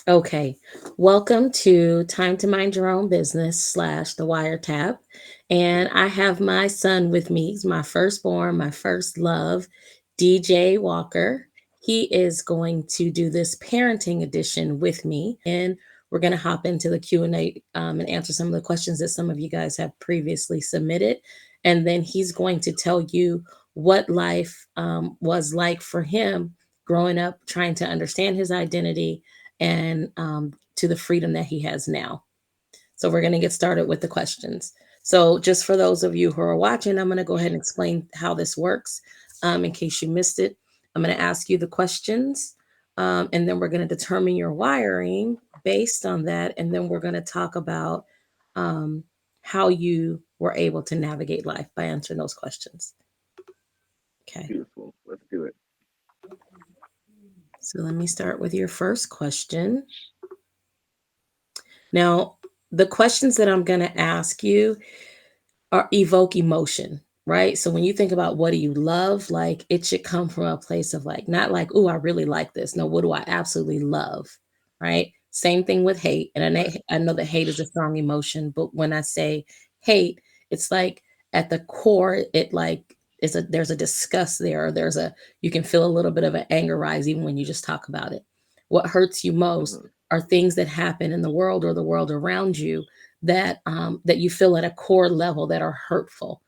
Okay, welcome to Time to Mind Your Own Business slash the Wiretap. And I have my son with me. He's my firstborn, my first love, DJ Walker. He is going to do this parenting edition with me, and we're going to hop into the Q&A and answer some of the questions that some of you guys have previously submitted. And then he's going to tell you what life was like for him growing up, trying to understand his identity and to the freedom that he has now. So we're going to get started with the questions. So just for those of you who are watching, I'm going to go ahead and explain how this works in case you missed it. I'm going to ask you the questions and then we're going to determine your wiring based on that. And then we're going to talk about um, how you were able to navigate life by answering those questions. Okay. Beautiful. Let's do it. So let me start with your first question. Now, the questions that I'm going to ask you are evoke emotion, right? So when you think about what do you love, like it should come from a place of like, not like, oh, I really like this. No, what do I absolutely love, right? Same thing with hate. And Right. I know that hate is a strong emotion, but when I say hate, it's like at the core, it like there's a disgust there, or you can feel a little bit of an anger rise even when you just talk about it. What hurts you most Hmm. are things that happen in the world or the world around you that you feel at a core level that are hurtful.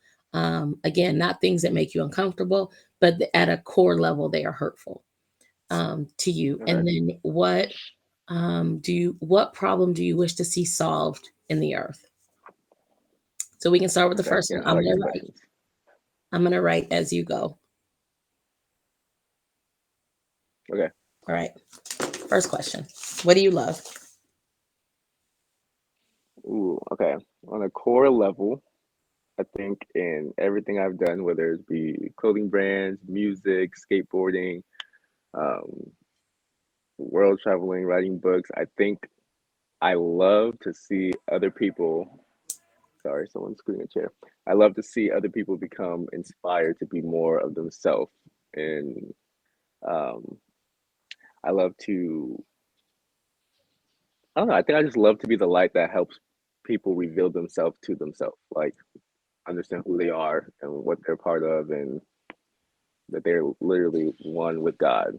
Again, not things that make you uncomfortable, but at a core level they are hurtful to you. Okay. And then what problem do you wish to see solved in the earth? So we can start with the Okay. first Yeah, one. I like these questions. I'm gonna write as you go. Okay. All right. First question. What do you love? Ooh, okay. On a core level, I think in everything I've done, whether it be clothing brands, music, skateboarding, um, world traveling, writing books, I think I love to see other people. Sorry, someone's screwing a chair. I love to see other people become inspired to be more of themselves. And um, I love to I don't know. I think I just love to be the light that helps people reveal themselves to themselves, like understand who they are and what they're part of, and that they're literally one with God.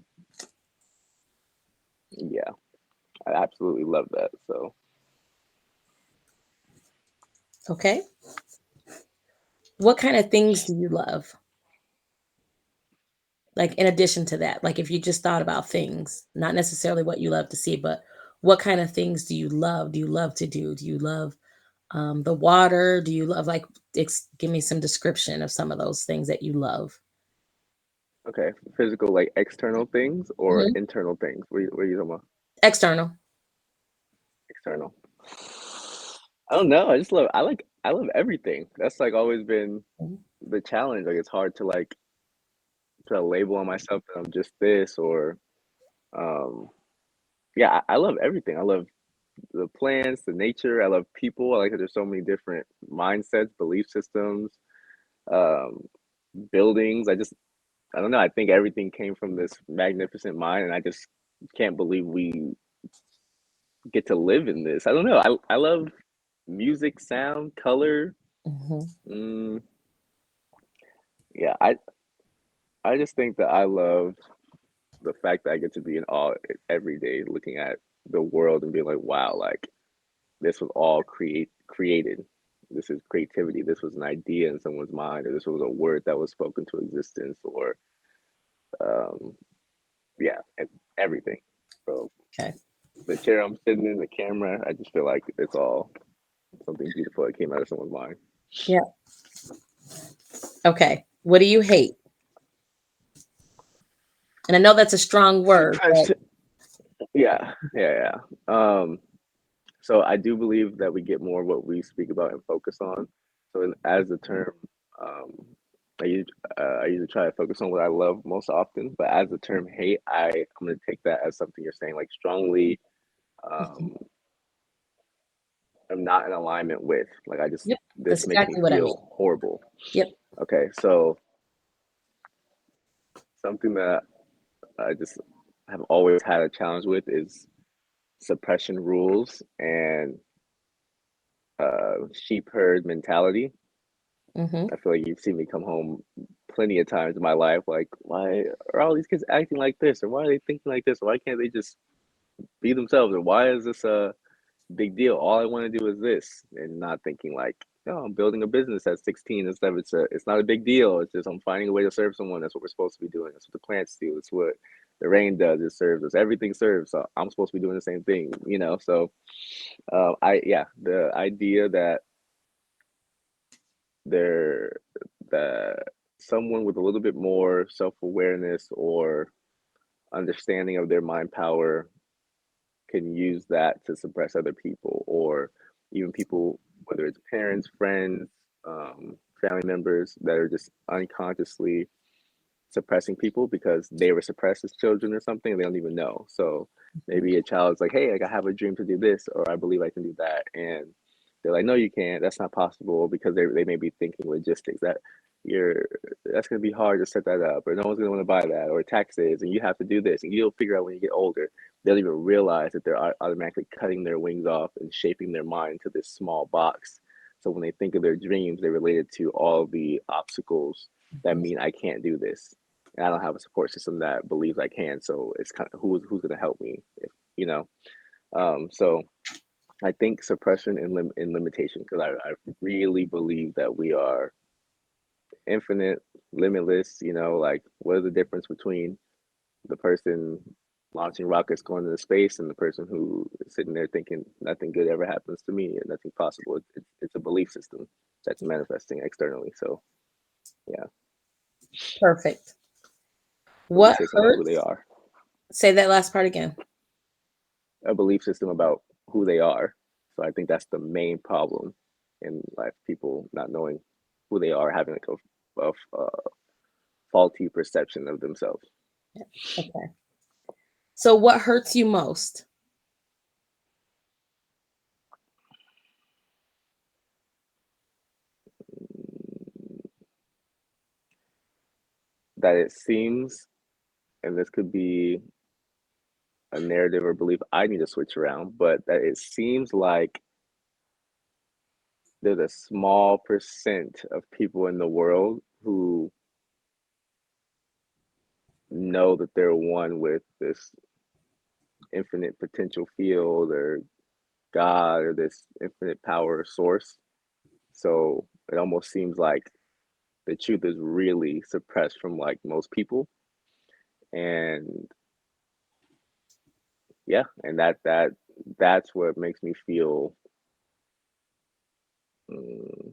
Yeah, I absolutely love that. So, Okay. What kind of things do you love? Like in addition to that, like if you just thought about things, not necessarily what you love to see, but what kind of things do you love? Do you love to do? Do you love the water? Do you love like give me some description of some of those things that you love? okay, physical, like external things or Mhm. internal things. What are you talking about? External. External. I don't know. I love everything. That's like always been Mhm. the challenge. Like it's hard to like put a label on myself that I'm just this or um yeah, I love everything. I love the plants, the nature. I love people. I like that there's so many different mindsets, belief systems, um, buildings. I don't know. I think everything came from this magnificent mind, and I just can't believe we get to live in this. I don't know. I love music, sound, color. Mhm. Mm, yeah, I just think that I love the fact that I get to be in awe every day, looking at the world and being like, wow, like this was all created. This is creativity. This was an idea in someone's mind, or this was a word that was spoken to existence, or um, yeah, and everything. So Okay. the chair I'm sitting in, the camera, I just feel like it's all something beautiful that came out of someone's mind. Yeah. Okay. What do you hate? And I know that's a strong word, but Suppressed. Yeah, yeah, yeah. So I do believe that we get more what we speak about and focus on. So as the term, um, I usually try to focus on what I love most often. But as the term hate, I'm gonna take that as something you're saying like strongly. Mhm. Um, I'm not in alignment with. Like I just Yep, this that's makes me exactly what I mean. feel horrible. Yep. Okay, so something that I just have always had a challenge with is suppression rules and sheep herd mentality. Mm-hmm. I feel like you've seen me come home plenty of times in my life, like, why are all these kids acting like this? Or why are they thinking like this? Or why can't they just be themselves? Or why is this a big deal? All I want to do is this, and not thinking like, oh, I'm building a business at 16 and stuff. It's not a big deal. It's just I'm finding a way to serve someone. That's what we're supposed to be doing. That's what the plants do. It's what the rain does. It serves us. Everything serves. So I'm supposed to be doing the same thing, you know? So the idea that there that someone with a little bit more self-awareness or understanding of their mind power can use that to suppress other people, or even people, whether it's parents, friends, family members that are just unconsciously suppressing people because they were suppressed as children or something and they don't even know. So maybe a child's like, hey, like, I have a dream to do this, or I believe I can do that. And they're like, no, you can't. That's not possible, because they may be thinking logistics that you're that's gonna be hard to set that up, or no one's gonna want to buy that, or taxes, and you have to do this, and you'll figure out when you get older. They'll even realize that they're automatically cutting their wings off and shaping their mind to this small box. So when they think of their dreams, they're related to all the obstacles that mean I can't do this, and I don't have a support system that believes I can. So it's kind of who's going to help me, if you know. So I think suppression and limitation, because I really believe that we are infinite, limitless. You know, like, what is the difference between the person launching rockets going into space and the person who is sitting there thinking nothing good ever happens to me and nothing's possible? It's a belief system that's manifesting externally. So yeah, Perfect. belief What system about who they hurts? are. Say that last part again. A belief system about who they are. So I think that's the main problem in life: people not knowing who they are, having like a faulty perception of themselves. Okay. So, what hurts you most? That it seems, and this could be a narrative or belief I need to switch around, but that it seems like there's a small percent of people in the world who know that they're one with this infinite potential field, or God, or this infinite power source. So it almost seems like the truth is really suppressed from like most people. And yeah, and that's what makes me feel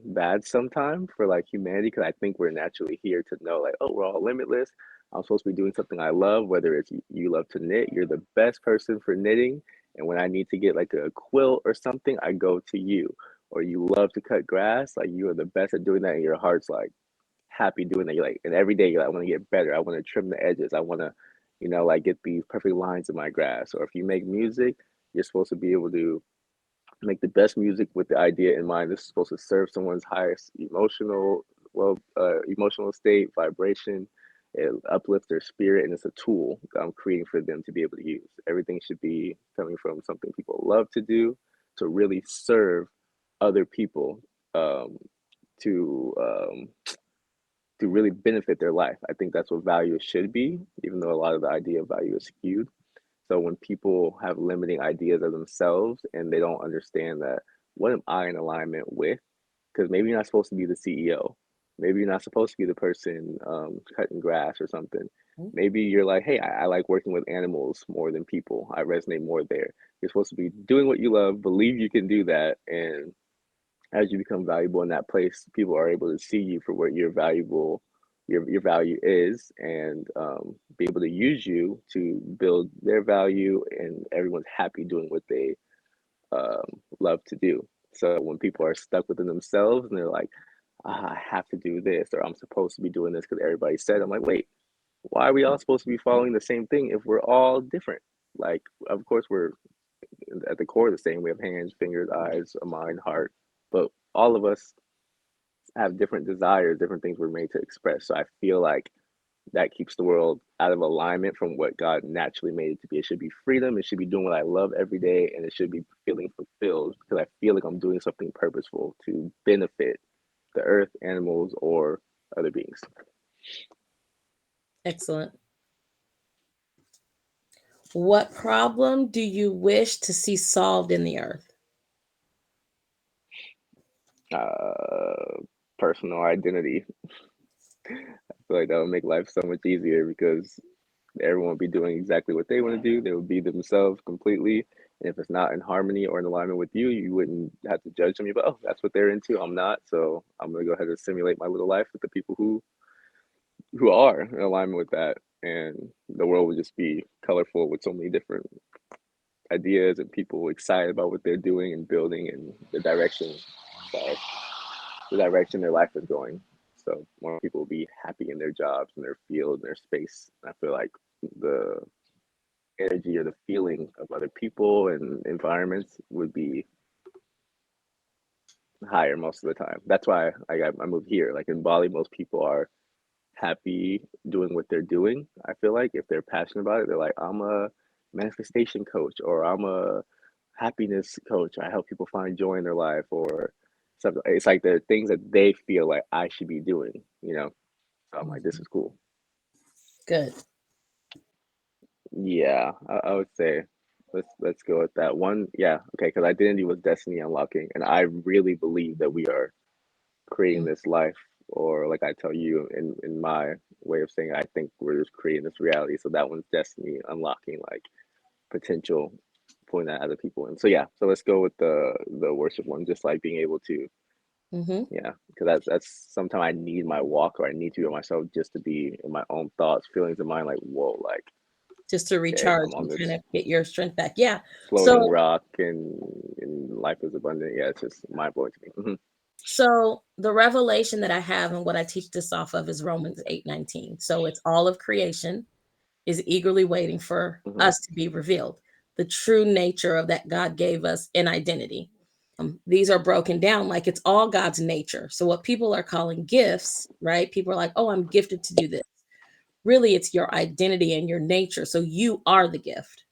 bad sometimes for like humanity, because I think we're naturally here to know like, oh, we're all limitless. I'm supposed to be doing something I love, whether it's you love to knit, you're the best person for knitting. And when I need to get like a quilt or something, I go to you. Or you love to cut grass, like you are the best at doing that, and your heart's like happy doing that. You're like, and every day you're like, I want to get better. I want to trim the edges. I want to, like, get these perfect lines in my grass. Or if you make music, you're supposed to be able to make the best music with the idea in mind. This is supposed to serve someone's highest emotional state, vibration. It uplifts their spirit, and it's a tool that I'm creating for them to be able to use. Everything should be coming from something people love to do, to really serve other people, um, to um, to really benefit their life. I think that's what value should be, even though a lot of the idea of value is skewed. So when people have limiting ideas of themselves and they don't understand that, what am I in alignment with? Because maybe you're not supposed to be the CEO. Maybe you're not supposed to be the person cutting grass or something. Maybe you're like, hey, I like working with animals more than people. I resonate more there. You're supposed to be doing what you love, believe you can do that, and as you become valuable in that place, people are able to see you for what your valuable your value is, and be able to use you to build their value, and everyone's happy doing what they love to do. So when people are stuck within themselves and they're like, I have to do this, or I'm supposed to be doing this because everybody said, I'm like, wait, why are we all supposed to be following the same thing if we're all different? Like, of course, we're at the core the same. We have hands, fingers, eyes, a mind, heart, but all of us have different desires, different things we're made to express. So I feel like that keeps the world out of alignment from what God naturally made it to be. It should be freedom. It should be doing what I love every day, and it should be feeling fulfilled because I feel like I'm doing something purposeful to benefit the earth, animals, or other beings. Excellent. What problem do you wish to see solved in the earth? Uh, Personal identity. I feel like that would make life so much easier because everyone would be doing exactly what they want to do. They would be themselves completely. And if it's not in harmony or in alignment with you, you wouldn't have to judge them. You'd be, oh, that's what they're into. I'm not. So I'm gonna go ahead and simulate my little life with the people who are in alignment with that. And the world would just be colorful with so many different ideas and people excited about what they're doing and building and sorry, the direction their life is going. So more people will be happy in their jobs and their field and their space. And I feel like the energy or the feeling of other people and environments would be higher most of the time. That's why I moved here. Like in Bali, most people are happy doing what they're doing. I feel like if they're passionate about it, they're like, I'm a manifestation coach or I'm a happiness coach. I help people find joy in their life or something. It's like the things that they feel like I should be doing, you know? So I'm like, this Mhm. is cool. Good. Yeah, I would say let's go with that one. Yeah, okay, because identity was destiny unlocking, and I really believe that we are creating Mm. this life, or like I tell you in my way of saying, it, I think we're just creating this reality. So that one's destiny unlocking, like potential, pulling that other people in. So yeah, so let's go with the worship one, just like being able to, Hmm. yeah, because that's sometimes I need my walk or I need to be myself just to be in my own thoughts, feelings in mind, like whoa, like Just to okay, recharge I'm on and kind this of get your strength back. Yeah. floating So, rock and life is abundant. Yeah, it's just mind blowing to me. so the revelation that I have and what I teach this off of is Romans 8:19. So it's all of creation is eagerly waiting for Hmm. us to be revealed. The true nature of that God gave us in identity. These are broken down like it's all God's nature. So what people are calling gifts, right? People are like, "Oh, I'm gifted to do this." Really, it's your identity and your nature. So you are the gift,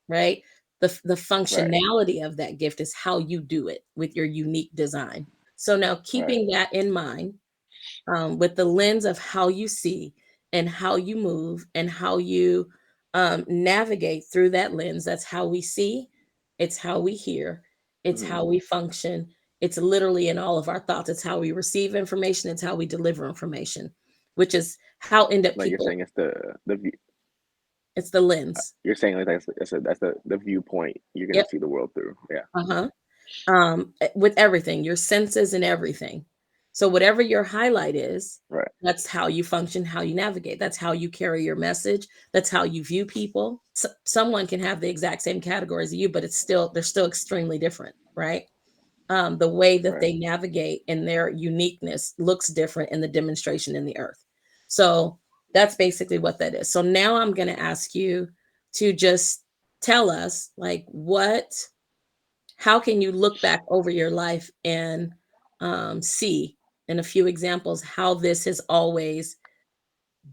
right? The Right, functionality of that gift is how you do it with your unique design. So now right. keeping that in mind, with the lens of how you see and how you move and how you navigate through that lens. That's how we see, it's how we hear, it's Hmm. how we function. It's literally in all of our thoughts. It's how we receive information, it's how we deliver information, which is how end up Like you're people. saying, it's the view. It's the lens. You're saying like that's the viewpoint you're gonna Yep. see the world through. Yeah, Uh-huh. With everything, your senses and everything. So whatever your highlight is, right, that's how you function, how you navigate. That's how you carry your message. That's how you view people. Someone can have the exact same categories as you, but they're still extremely different, right? The way that right. they navigate and their uniqueness looks different in the demonstration in the earth. So that's basically what that is. So now I'm going to ask you to just tell us, like, how can you look back over your life and see in a few examples how this has always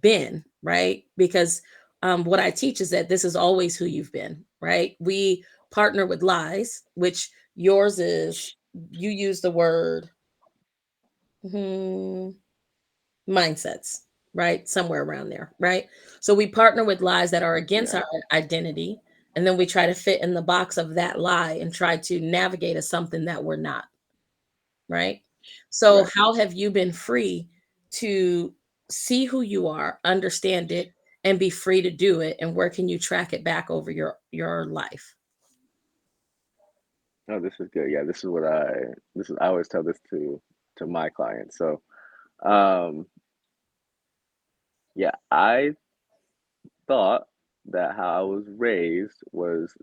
been, right? Because what I teach is that this is always who you've been, right? We partner with lies, which yours is, you use the word hmm, mindsets, right? Somewhere around there, right? So we partner with lies that are against Yeah, our identity. And then we try to fit in the box of that lie and try to navigate as something that we're not, right? So, right. how have you been free to see who you are, understand it, and be free to do it? And where can you track it back over your life? No, this is good. Yeah, this is I always tell this to my clients. So, um, yeah, I thought that how I was raised was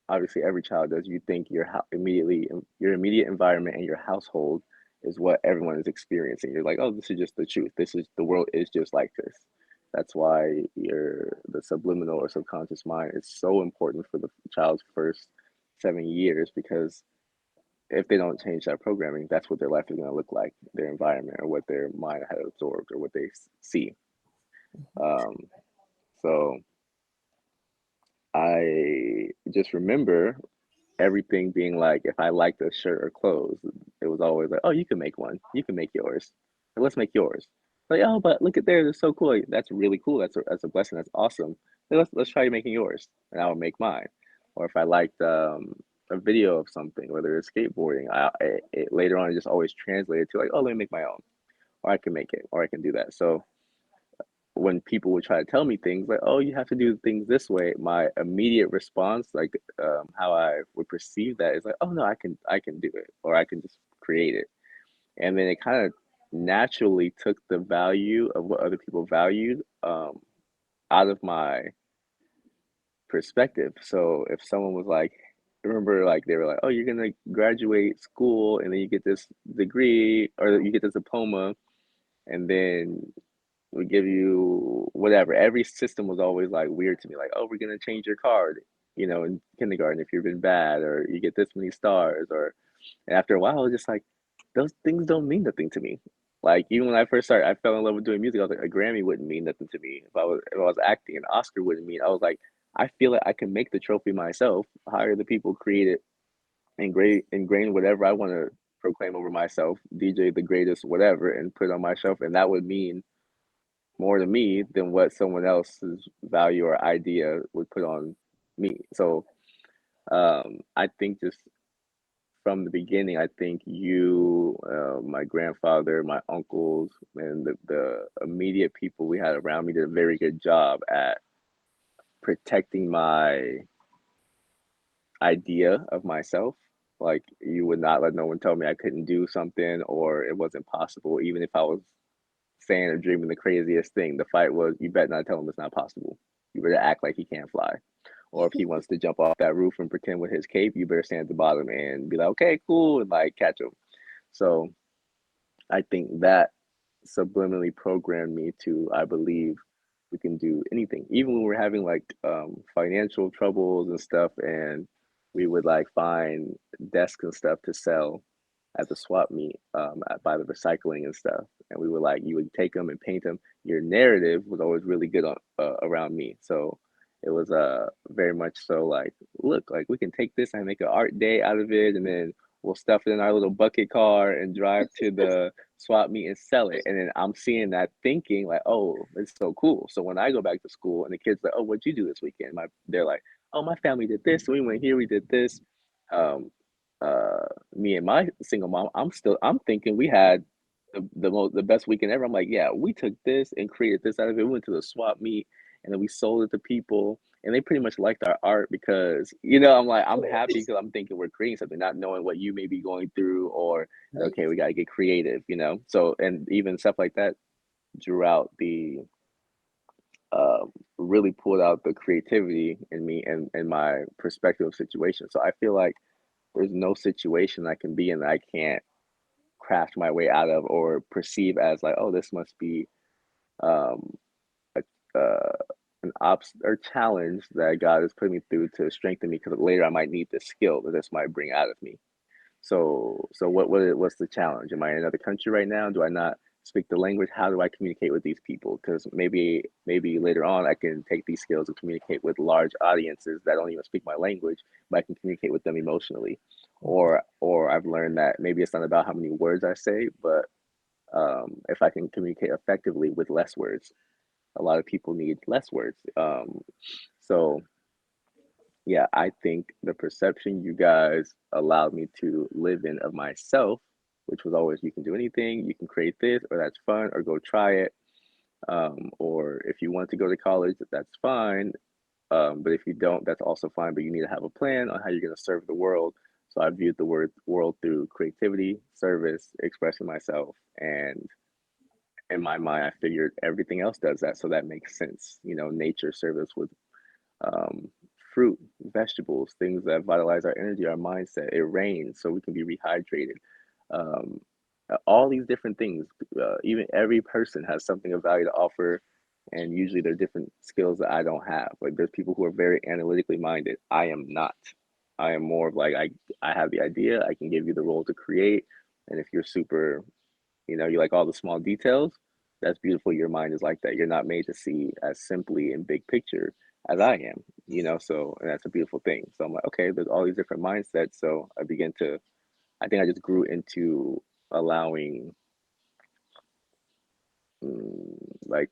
obviously every child does. You think your immediate environment and your household is what everyone is experiencing. You're like, oh, this is just the truth. This is the world is just like this. That's why the subliminal or subconscious mind is so important for the child's first 7 years because if they don't change that programming, that's what their life is going to look like, their environment or what their mind has absorbed or what they see. Um, so I just remember everything being like, if I liked a shirt or clothes, it was always like, oh, you can make one. You can make yours. Like, let's make yours. Like, oh, but look at theirs. It's so cool. Like, that's really cool. That's a blessing. That's awesome. Like, let's try making yours, and I would make mine. Or if I liked a video of something, whether it's skateboarding, later on it just always translated to like, oh, let me make my own, or I can make it, or I can do that. So when people would try to tell me things like, "Oh, you have to do things this way," my immediate response, like how I would perceive that, is like, "Oh no, I can do it, or I can just create it." And then it kind of naturally took the value of what other people valued out of my perspective. So if someone was like, I remember like they were like, "Oh, you're gonna graduate school, and then you get this degree, or you get this diploma, and then we give you whatever." Every system was always like weird to me. Like, oh, we're gonna change your card, in kindergarten if you've been bad, or you get this many stars, or and after a while, I was just like, those things don't mean nothing to me. Like even when I first started, I fell in love with doing music. I was like, a Grammy wouldn't mean nothing to me. If I was acting, an Oscar wouldn't mean. I was like, I feel like I can make the trophy myself, hire the people, create it, ingrain whatever I want to proclaim over myself, DJ the greatest, whatever, and put it on my shelf, and that would mean more to me than what someone else's value or idea would put on me. So I think just from the beginning, I think you, my grandfather, my uncles, and the immediate people we had around me did a very good job at protecting my idea of myself. Like you would not let no one tell me I couldn't do something or it wasn't possible, even if I was saying or dreaming the craziest thing. The fight was, you better not tell him it's not possible. You better act like he can't fly. Or if he wants to jump off that roof and pretend with his cape, you better stand at the bottom and be like, okay, cool, and like catch him. So I think that subliminally programmed me to, I believe we can do anything, even when we're having like financial troubles and stuff, and we would like find desks and stuff to sell at the swap meet, by the recycling and stuff, and we would like, you would take them and paint them. Your narrative was always really good on around me, so it was very much so like, look, like we can take this and make an art day out of it, and then we'll stuff it in our little bucket car and drive to the swap meet and sell it. And then I'm seeing that thinking like, oh, it's so cool. So when I go back to school and the kids like, oh, what'd you do this weekend? They're like, oh, my family did this. We went here, we did this. Um, Me and my single mom, I'm thinking we had the best weekend ever. I'm like, yeah, we took this and created this out of it. We went to the swap meet and then we sold it to people, and they pretty much liked our art because, I'm like, I'm happy because I'm thinking we're creating something, not knowing what you may be going through, or okay, we got to get creative. So, and even stuff like that drew out uh, really pulled out the creativity in me and my perspective of situation. So I feel like there's no situation I can be in that I can't craft my way out of or perceive as like, oh, this must be um, a, an or challenge that God is putting me through to strengthen me, because later I might need this skill that this might bring out of me. So what's the challenge? Am I in another country right now? Do I not speak the language? How do I communicate with these people? Because maybe later on I can take these skills and communicate with large audiences that don't even speak my language, but I can communicate with them emotionally. Or I've learned that maybe it's not about how many words I say, but if I can communicate effectively with less words. A lot of people need less words. So yeah, I think the perception you guys allowed me to live in of myself, which was always, you can do anything, you can create this, or that's fun, or go try it. Or if you want to go to college, that's fine. But if you don't, that's also fine. But you need to have a plan on how you're going to serve the world. So I viewed the word world through creativity, service, expressing myself, and in my mind, I figured everything else does that. So that makes sense. Nature service with um, fruit, vegetables, things that vitalize our energy, our mindset. It rains so we can be rehydrated. Um, all these different things. Even every person has something of value to offer, and usually they're different skills that I don't have. Like there's people who are very analytically minded. I am not. I am more of like, I have the idea. I can give you the role to create, and if you're super, you like all the small details, that's beautiful. Your mind is like that. You're not made to see as simply in big picture as I am, so and that's a beautiful thing. So I'm like, okay, there's all these different mindsets. So I think I just grew into allowing, like,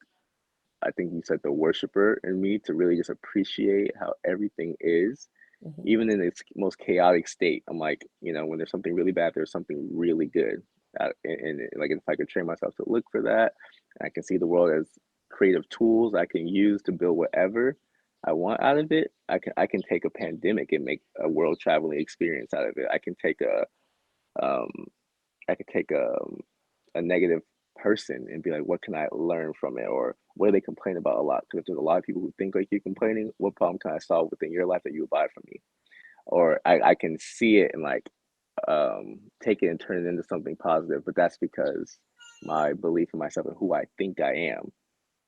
I think you said the worshiper in me to really just appreciate how everything is, Mhm. even in its most chaotic state. I'm like, when there's something really bad, there's something really good. And like, if I could train myself to look for that, I can see the world as creative tools I can use to build whatever I want out of it. I can take a pandemic and make a world traveling experience out of it. Um, I could take a negative person and be like, what can I learn from it? Or what do they complain about a lot? Because if there's a lot of people who think like you're complaining, what problem can I solve within your life that you would buy from me? Or I can see it and like take it and turn it into something positive. But that's because my belief in myself and who I think I am.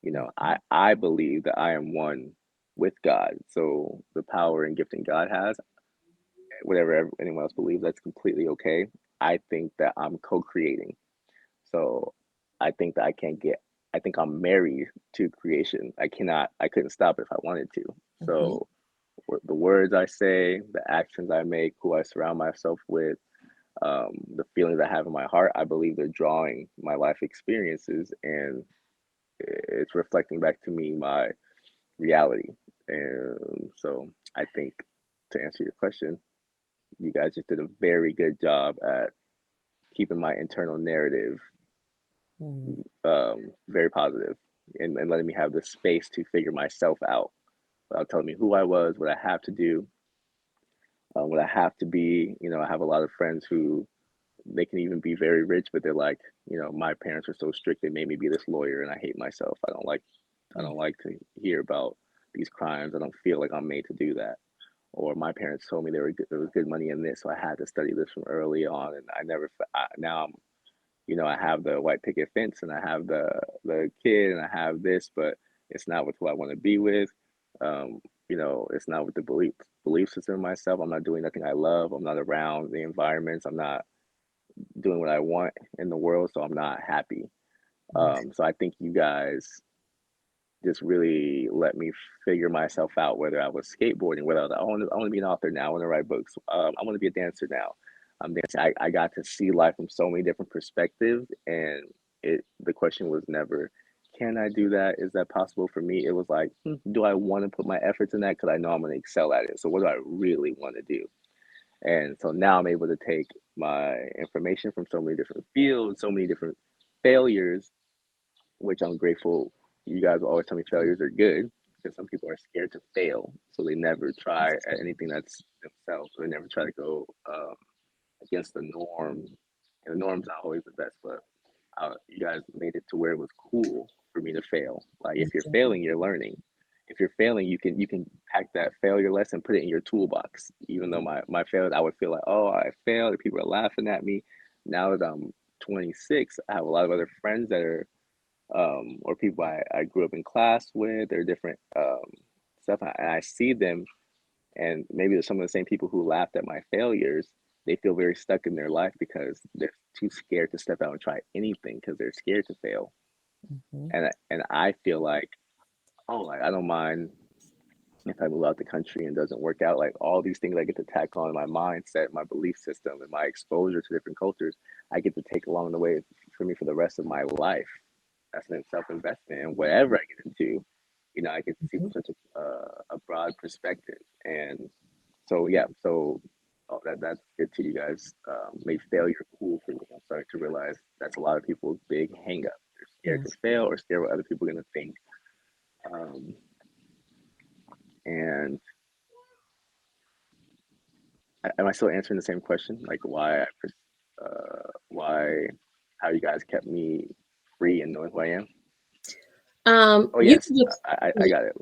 Mhm. I believe that I am one with God. So the power and gifting God has, whatever anyone else believes, that's completely okay. I think that I'm co-creating. So I think that I think I'm married to creation. I couldn't stop if I wanted to. Mhm. So the words I say, the actions I make, who I surround myself with, the feelings I have in my heart, I believe they're drawing my life experiences and it's reflecting back to me my reality. And so I think to answer your question, you guys just did a very good job at keeping my internal narrative Mhm. very positive and letting me have the space to figure myself out without telling me who I was, what I have to do, what I have to be. I have a lot of friends who they can even be very rich, but they're like, my parents are so strict, they made me be this lawyer, and I hate myself. I Mhm. don't like to hear about these crimes. I don't feel like I'm made to do that. Or my parents told me there was good money in this, so I had to study this from early on, and now I have the white picket fence and I have the kid and I have this, but it's not with who I want to be with. Um, it's not with the belief system of myself. I'm not doing nothing I love. I'm not around the environments. I'm not doing what I want in the world, so I'm not happy. Mhm. So I think you guys just really let me figure myself out. Whether I was skateboarding, whether I want to be an author now. I want to write books. I want to be a dancer now. I'm dancing. I got to see life from so many different perspectives, and the question was never, can I do that? Is that possible for me? It was like, do I want to put my efforts in that? Because I know I'm going to excel at it. So what do I really want to do? And so now I'm able to take my information from so many different fields, so many different failures, which I'm grateful. You guys will always tell me failures are good because some people are scared to fail, so they never try at anything that's themselves. They never try to go against the norm, and the norm's not always the best. But you guys made it to where it was cool for me to fail. Like if you're Mhm. failing, you're learning. If you're failing, you can pack that failure lesson, put it in your toolbox. Even though my failures, I would feel like, oh, I failed. People are laughing at me. Now that I'm 26, I have a lot of other friends that are or people I grew up in class with or different stuff. And I see them, and maybe there's some of the same people who laughed at my failures. They feel very stuck in their life because they're too scared to step out and try anything because they're scared to fail. Mhm. And I feel like, oh, like I don't mind if I move out the country and doesn't work out. Like all these things I get to tack on my mindset, my belief system, and my exposure to different cultures, I get to take along the way for me for the rest of my life. That's an self investment, and whatever I get into, I get to see Mhm. from such a broad perspective. And so yeah, so that's good to you guys. Made failure cool for me. I'm starting to realize that's a lot of people's big hang up. They're scared to Yes. fail or scared what other people are gonna think. Um, and am I still answering the same question? Like why, how you guys kept me free and knowing who I am? Oh You yes, can just I got it.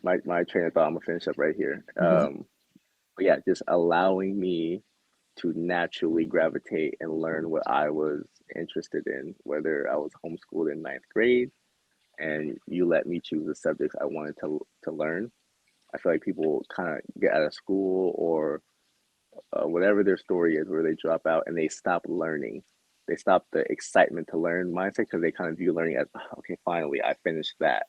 My train of thought. I'm gonna finish up right here. Mhm. But yeah, just allowing me to naturally gravitate and learn what I was interested in, whether I was homeschooled in ninth grade and you let me choose the subjects I wanted to learn. I feel like people kind of get out of school or whatever their story is, where they drop out and they stop learning. they stop the excitement to learn mindset because they kind of view learning as, "Oh, okay, finally I finished that,"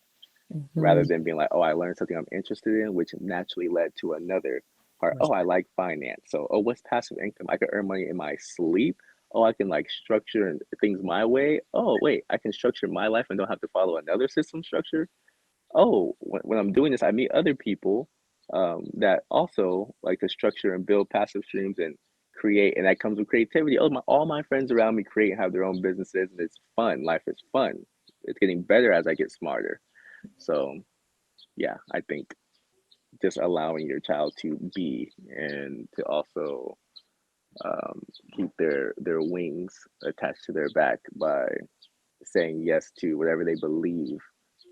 rather Mhm. than being like, oh, I learned something I'm interested in, which naturally led to another part. Oh, I Right. like finance. So, oh, what's passive income? I can earn money in my sleep. Oh, I can like structure things my way. Oh, wait, I can structure my life and don't have to follow another system structure. Oh, when I'm doing this, I meet other people that also like to structure and build passive streams and create, and that comes with creativity. Oh, all my friends around me create and have their own businesses, and it's fun. Life is fun. It's getting better as I get smarter. So yeah, I think just allowing your child to be and to also um, keep their wings attached to their back by saying yes to whatever they believe.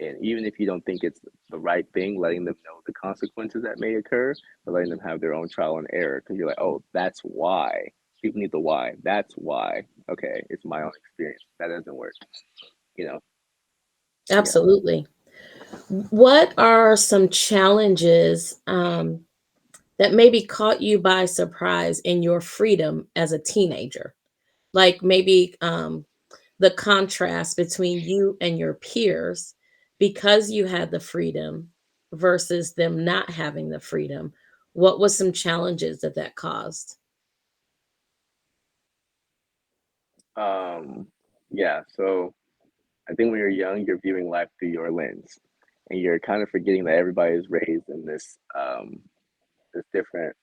And even if you don't think it's the right thing, letting them know the consequences that may occur, but letting them have their own trial and error. Because you're like, oh, that's why. People need the why. That's why. Okay, it's my own experience. That doesn't work. You know? Yeah. Absolutely. What are some challenges that maybe caught you by surprise in your freedom as a teenager? Like maybe the contrast between you and your peers because you had the freedom versus them not having the freedom. What was some challenges that that caused? Um, yeah. So I think when you're young, you're viewing life through your lens, and you're kind of forgetting that everybody is raised in this different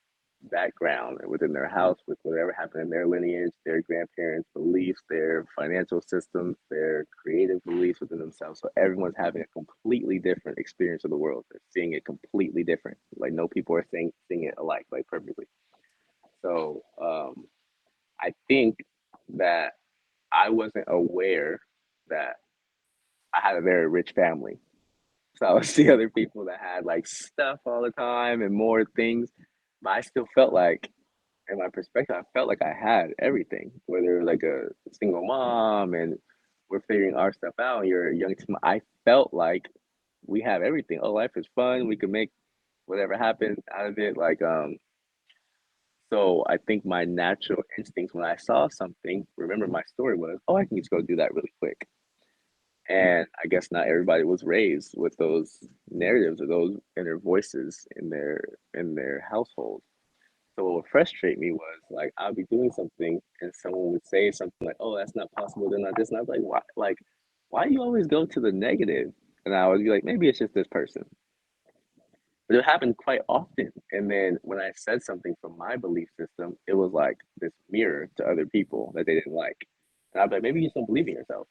background within their house with whatever happened in their lineage, their grandparents' beliefs, their financial systems, their creative beliefs within themselves. So everyone's having a completely different experience of the world. They're seeing it completely different. Like no people are seeing it alike, like perfectly. So I think that I wasn't aware that I had a very rich family. So I would see other people that had like stuff all the time and more things, but I still felt like, in my perspective, I felt like I had everything. Whether it was like a single mom and we're figuring our stuff out, and you're a young team, I felt like we have everything. Oh, life is fun. We can make whatever happens out of it. So I think my natural instincts when I saw something, remember my story was, oh, I can just go do that really quick. And I guess not everybody was raised with those narratives or those inner voices in their household. So what would frustrate me was like I'll be doing something and someone would say something like, "Oh, that's not possible. They're not this." And I'd be like, "Why? Like, why do you always go to the negative?" And I would be like, "Maybe it's just this person." But it happened quite often. And then when I said something from my belief system, it was like this mirror to other people that they didn't like. And I'd be like, "Maybe you just don't believe in yourself."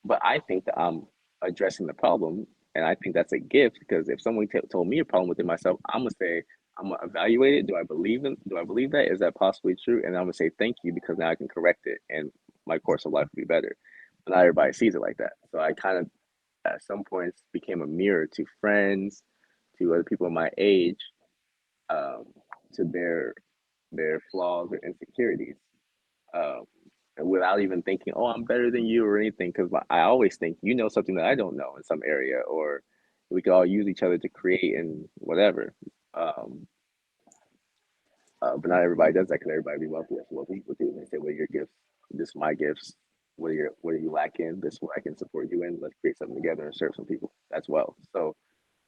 But I think that I'm addressing the problem, and I think that's a gift because if someone told me a problem within myself, I'm gonna say I'm gonna evaluate it. Do I believe that? Is that possibly true? And I'm gonna say thank you because now I can correct it, and my course of life will be better. But not everybody sees it like that. So I kind of at some points became a mirror to friends, to other people my age, um, to their flaws or insecurities um, without even thinking, "Oh, I'm better than you" or anything. Because I always think you know something that I don't know in some area, or we could all use each other to create and whatever. Um, but not everybody does that because everybody be wealthy. That's what people do. They say, "What are your gifts? This is my gifts. What are you lacking? This is what I can support you in. Let's create something together and serve some people." That's well. So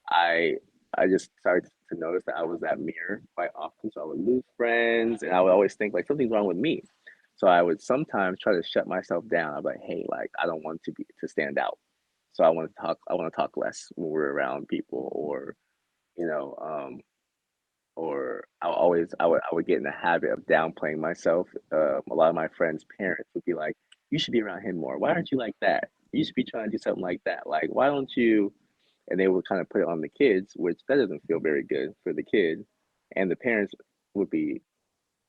I I just started to notice that I was that mirror quite often. So I would lose friends, and I would always think like something's wrong with me. So I would sometimes try to shut myself down. I'd be like, hey, like I don't want to stand out. So I want to talk less when we're around people, or you know, or I would get in the habit of downplaying myself. A lot of my friends' parents would be like, "You should be around him more. Why aren't you like that? You should be trying to do something like that. Like, why don't you?" And they would kind of put it on the kids, which that doesn't feel very good for the kid. And the parents would be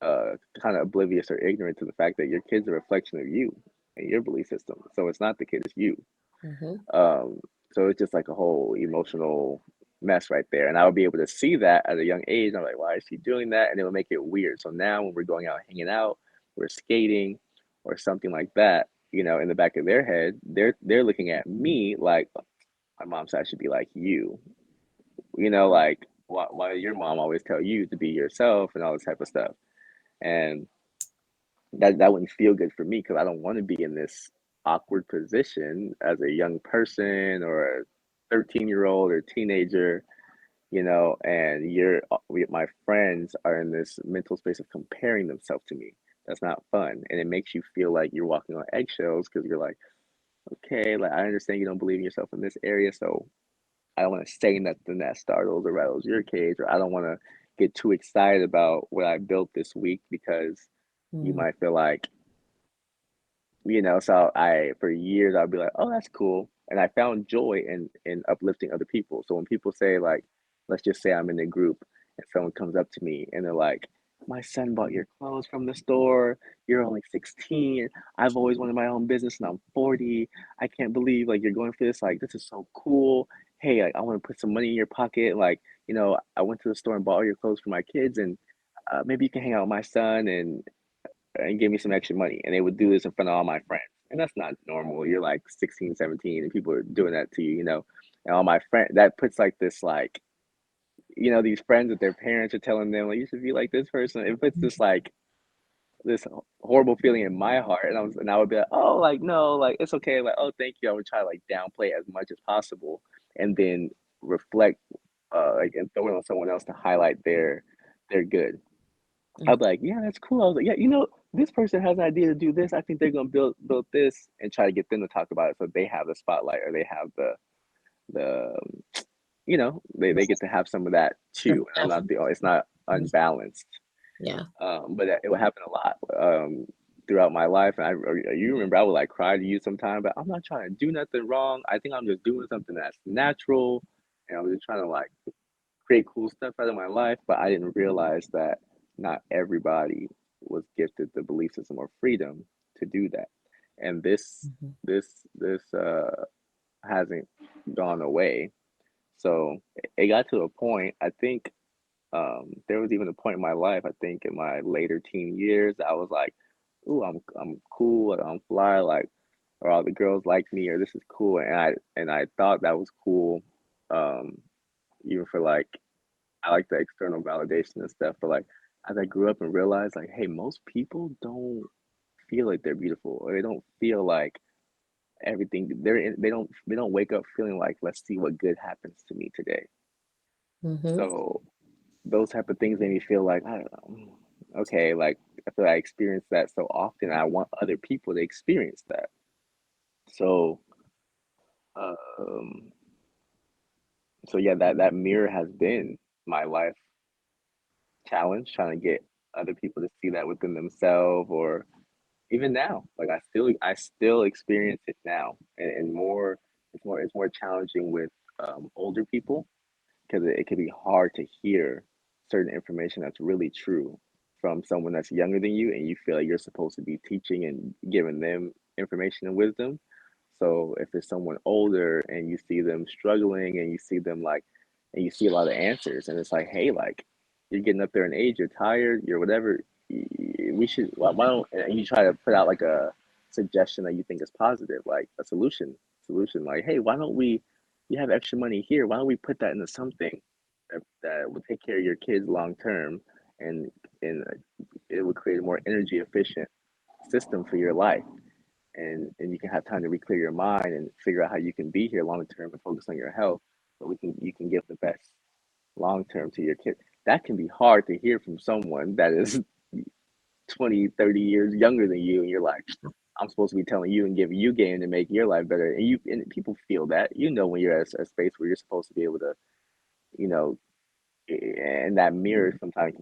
kind of oblivious or ignorant to the fact that your kid's a reflection of you and your belief system. So it's not the kid, it's you. Mhm. Um, so it's just like a whole emotional mess right there. And I would be able to see that at a young age. I'm like, why is she doing that? And it would make it weird. So now when we're going out hanging out, we're skating or something like that, in the back of their head, they're looking at me like my mom said I should be like you. Like why does your mom always tell you to be yourself and all this type of stuff? And that wouldn't feel good for me because I don't want to be in this awkward position as a young person or a 13-year-old or teenager, and my friends are in this mental space of comparing themselves to me. That's not fun, and it makes you feel like you're walking on eggshells because you're like, okay, like I understand you don't believe in yourself in this area, so I don't want to say nothing that startles or rattles your cage, or I don't want to get too excited about what I built this week because you Mm-hmm. might feel like, so for years I'll be like, oh, that's cool. And I found joy in uplifting other people. So when people say like, let's just say I'm in a group and someone comes up to me and they're like, my son bought your clothes from the store. You're only 16. I've always wanted my own business and I'm 40. I can't believe like you're going for this. Like, this is so cool. Hey, like I want to put some money in your pocket. Like, I went to the store and bought all your clothes for my kids and maybe you can hang out with my son and give me some extra money. And they would do this in front of all my friends. And that's not normal. You're like 16, 17, and people are doing that to you. And all my friends, that puts like this, like, these friends that their parents are telling them, like, you should be like this person. It puts this, like, this horrible feeling in my heart. And I would be like, oh, like, no, like, it's okay. Like, oh, thank you. I would try to, like, downplay as much as possible and then reflect, like, and throw it on someone else to highlight their good. I'll be like, yeah, that's cool. I was like, yeah, this person has an idea to do this. I think they're gonna build this and try to get them to talk about it so they have the spotlight or they have the they get to have some of that too. And I'm not Definitely. the it's not unbalanced. Yeah. But it would happen a lot throughout my life. And you remember I would like cry to you sometime, but I'm not trying to do nothing wrong. I think I'm just doing something that's natural, and I'm just trying to like create cool stuff out of my life, but I didn't realize that not everybody was gifted the belief system or freedom to do that. And Mhm. this hasn't gone away. So it got to a point, I think there was even a point in my life, I think in my later teen years, I was like, ooh, I'm cool, like, I'm fly, like, or all the girls like me, or this is cool. And I thought that was cool, um, even for like I like the external validation and stuff, but like as I grew up and realized like, hey, most people don't feel like they're beautiful, or they don't feel like they don't wake up feeling like let's see what good happens to me today. Mhm. So those type of things made me feel like I don't know. Okay, like I feel like I experience that so often. I want other people to experience that. So um so yeah, that mirror has been my life challenge, trying to get other people to see that within themselves or even now, like I still experience it now, and more it's more challenging with older people because it can be hard to hear certain information that's really true from someone that's younger than you, and you feel like you're supposed to be teaching and giving them information and wisdom. So if it's someone older and you see them struggling and you see them like, and you see a lot of answers, and it's like, hey, like you're getting up there in age, you're tired, you're whatever. We should why don't and you try to put out like a suggestion that you think is positive, like a solution, like, hey, why don't we? You have extra money here. Why don't we put that into something that will take care of your kids long term, and and it will create a more energy efficient system for your life, and you can have time to re-clear your mind and figure out how you can be here long term and focus on your health, so you can give the best long term to your kid. That can be hard to hear from someone that is 20, 30 years younger than you, and you're like, I'm supposed to be telling you and giving you game to make your life better. And people feel that, when you're at a space where you're supposed to be able to, you know, and that mirror sometimes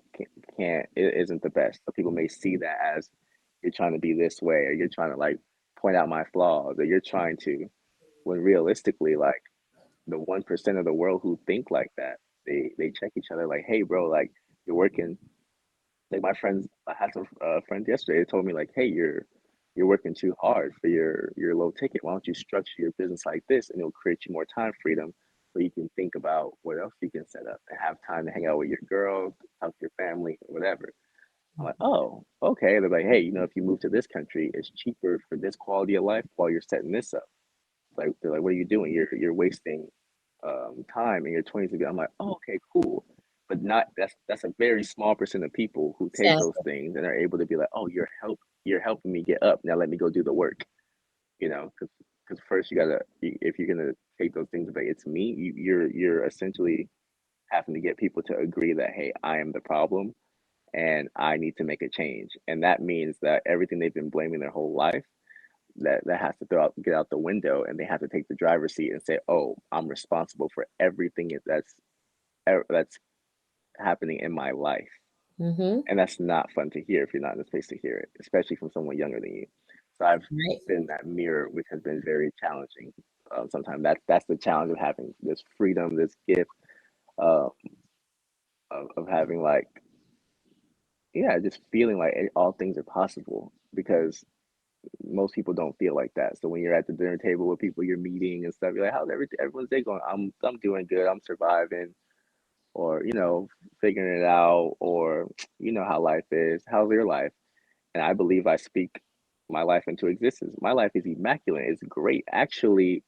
isn't the best. So people may see that as you're trying to be this way, or you're trying to like point out my flaws, or you're trying to, when realistically, like the 1% of the world who think like that, they check each other like, hey, bro, like you're working. Like my friends, I had some friends yesterday. They told me like, hey, you're working too hard for your low ticket. Why don't you structure your business like this, and it'll create you more time freedom, so you can think about what else you can set up and have time to hang out with your girl, talk to your family, or whatever. I'm like, oh, okay. They're like, hey, if you move to this country, it's cheaper for this quality of life while you're setting this up. Like they're like, what are you doing? You're wasting time in your 20s to be. I'm like, oh, okay, cool. But not that's a very small percent of people who take those Exactly. things and are able to be like, oh, you're help. you're helping me get up. Now let me go do the work. Because first you gotta, if you're gonna take those things like it's me, you're essentially having to get people to agree that, hey, I am the problem and I need to make a change. And that means that everything they've been blaming their whole life, that has to get out the window, and they have to take the driver's seat and say, oh, I'm responsible for everything that's happening in my life. Mm-hmm. And that's not fun to hear if you're not in the space to hear it, especially from someone younger than you. So I've Right. been that mirror, which has been very challenging. Sometimes that's the challenge of having this freedom, this gift, uh, of having like, yeah, just feeling like all things are possible, because most people don't feel like that. So when you're at the dinner table with people you're meeting and stuff, you're like, how's everyone's day going? I'm doing good. I'm surviving, or figuring it out, or how life is. How's your life? And I believe I speak my life into existence. My life is immaculate. It's great. Actually,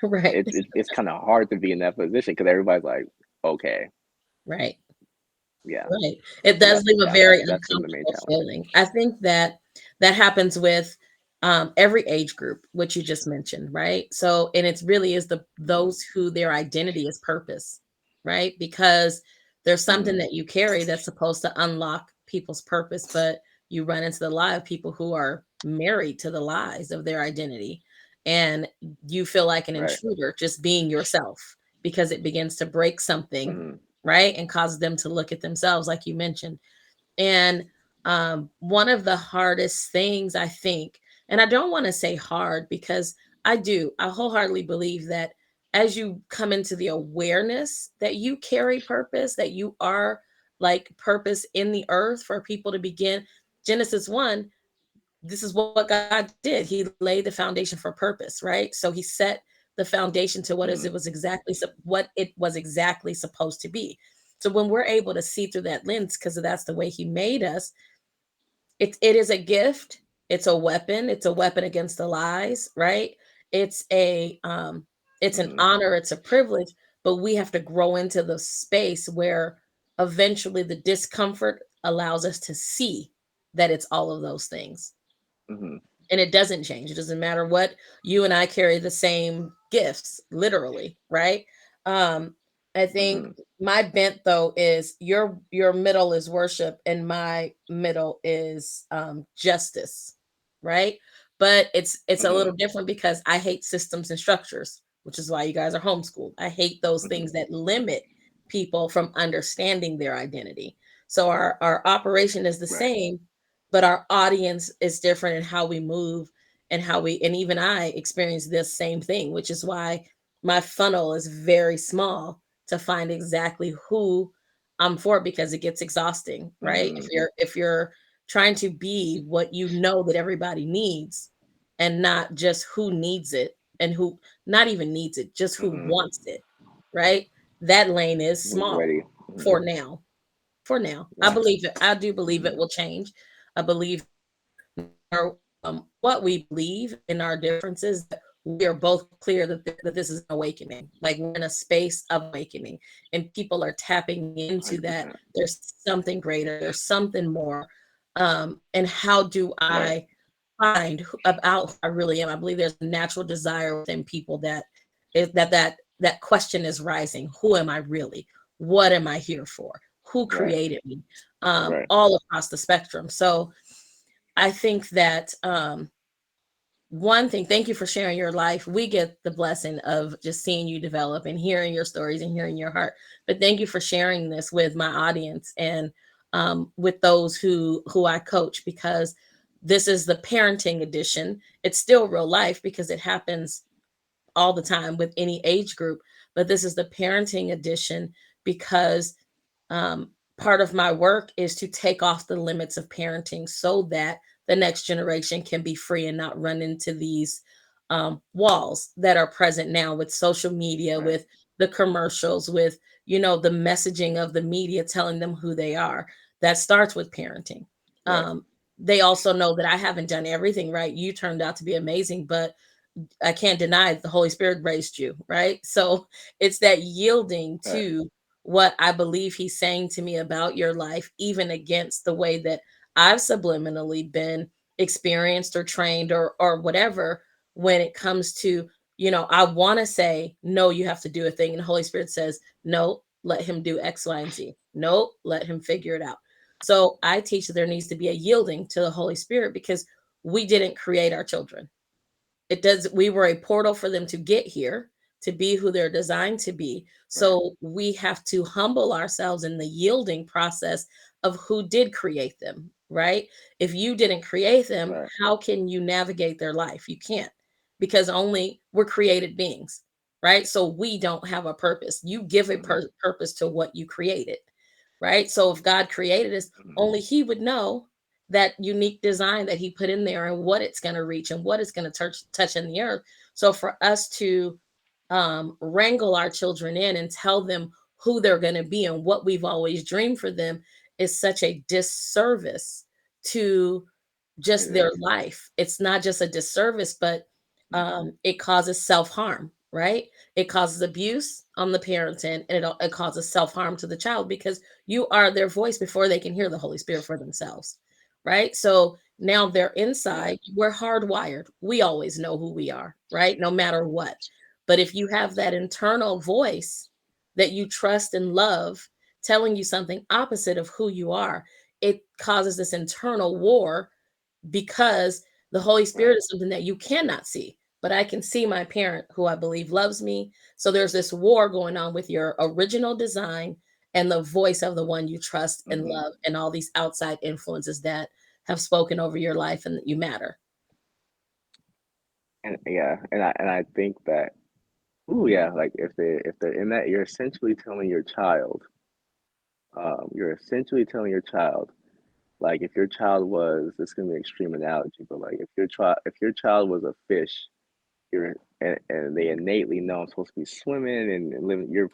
Right. it's kind of hard to be in that position because everybody's like, okay, Right. yeah. Right. It So does that's the leave a challenge. very That's been the main uncomfortable challenge. feeling. I think that that happens with every age group, which you just mentioned, right? So, and it's really is the Hmm. those who their identity is purpose, right? Because there's something Hmm. that you carry that's supposed to unlock people's purpose, but you run into the lie of people who are married to the lies of their identity, and you feel like an Right. intruder just being yourself because it begins to break something, Hmm. right? And causes them to look at themselves, like you mentioned. And one of the hardest things, I think, and I don't want to say hard because I wholeheartedly believe that as you come into the awareness that you carry purpose, that you are like purpose in the earth for people to begin. Genesis 1, this is what God did. He laid the foundation for purpose, right? So he set the foundation to Hmm. what it was exactly supposed to be. So when we're able to see through that lens, because that's the way he made us, it is a gift. It's a weapon. It's a weapon against the lies, right? It's a it's an Hmm. honor. It's a privilege. But we have to grow into the space where eventually the discomfort allows us to see that it's all of those things, Hmm. and it doesn't change. It doesn't matter what, you and I carry the same gifts, literally, right? Um, I think Hmm. my bent though is your middle is worship and my middle is justice, right? But it's a Hmm. little different because I hate systems and structures, which is why you guys are homeschooled. I hate those Hmm. things that limit people from understanding their identity. So our operation is the Right. same, but our audience is different in how we move and how we, and even I experience this same thing, which is why my funnel is very small to find exactly who I'm for, because it gets exhausting, right? Hmm. If you're trying to be what you know that everybody needs, and not just who needs it, and who not even needs it, just who Hmm. wants it, right? That lane is Who's small ready? Hmm. for now. For now, I Right. believe it. I do believe it Hmm. will change. I believe our what we believe in our differences, that we are both clear that this is an awakening. Like we're in a space of awakening, and people are tapping into that. 100%. There's something greater. There's something more. And how do Right. I find about who I really am? I believe there's a natural desire within people that is that question is rising. Who am I really? What am I here for? Who Right. created me? Right. All across the spectrum. So I think that one thing, thank you for sharing your life. We get the blessing of just seeing you develop and hearing your stories and hearing your heart. But thank you for sharing this with my audience and with those who I coach, because this is the parenting edition. It's still real life because it happens all the time with any age group, but this is the parenting edition because um, part of my work is to take off the limits of parenting so that the next generation can be free and not run into these walls that are present now with social media, Right. with the commercials, with the messaging of the media telling them who they are. That starts with parenting. Right. um, they also know that I haven't done everything right. You turned out to be amazing, but I can't deny the Holy Spirit raised you, right? So it's that yielding Right. to what I believe He's saying to me about your life, even against the way that I've subliminally been experienced or trained or whatever when it comes to, I want to say no, you have to do a thing, and the Holy Spirit says no, let him do X, Y, and Z. No, let him figure it out. So I teach that there needs to be a yielding to the Holy Spirit, because we didn't create our children. It does, we were a portal for them to get here, to be who they're designed to be. Right. So we have to humble ourselves in the yielding process of who did create them, right? If you didn't create them, Right. how can you navigate their life? You can't, because only we're created beings, right? So we don't have a purpose. You give a Hmm. purpose to what you created, right? So if God created us, Hmm. only he would know that unique design that he put in there, and what it's going to reach and what it's going to touch in the earth. So for us to wrangle our children in and tell them who they're going to be and what we've always dreamed for them is such a disservice to It just their is. life. It's not just a disservice, but it causes self harm, right? It causes abuse on the parent end, and it causes self harm to the child, because you are their voice before they can hear the Holy Spirit for themselves, right? So now they're Right. inside, we're hardwired. We always know who we are, right? No matter what. But if you have that internal voice that you trust and love telling you something opposite of who you are, it causes this internal war, because the Holy Spirit Right. is something that you cannot see. But I can see my parent, who I believe loves me. So there's this war going on with your original design and the voice of the one you trust and Hmm. love, and all these outside influences that have spoken over your life and that you matter. And yeah, and I think that, ooh, yeah, like if they're in that, you're essentially telling your child, like if your child was, this is gonna be an extreme analogy, but like if your child was a fish, and they innately know I'm supposed to be swimming and living. You're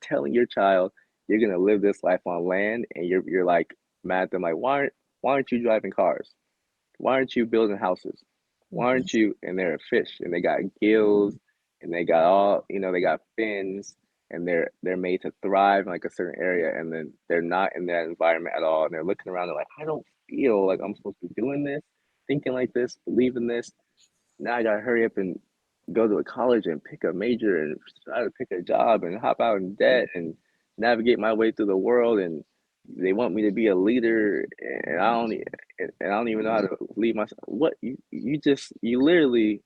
telling your child you're gonna live this life on land, and you're like mad at them, like why aren't you driving cars? Why aren't you building houses? Why Mhm. aren't you? And they're a fish, and they got gills, and they got all, they got fins, and they're made to thrive in like a certain area, and then they're not in that environment at all, and they're looking around, they're like, I don't feel like I'm supposed to be doing this, thinking like this, believing this. Now I gotta hurry up and go to a college and pick a major and try to pick a job and hop out in debt and navigate my way through the world. And they want me to be a leader, and I don't even know how to lead myself. What you literally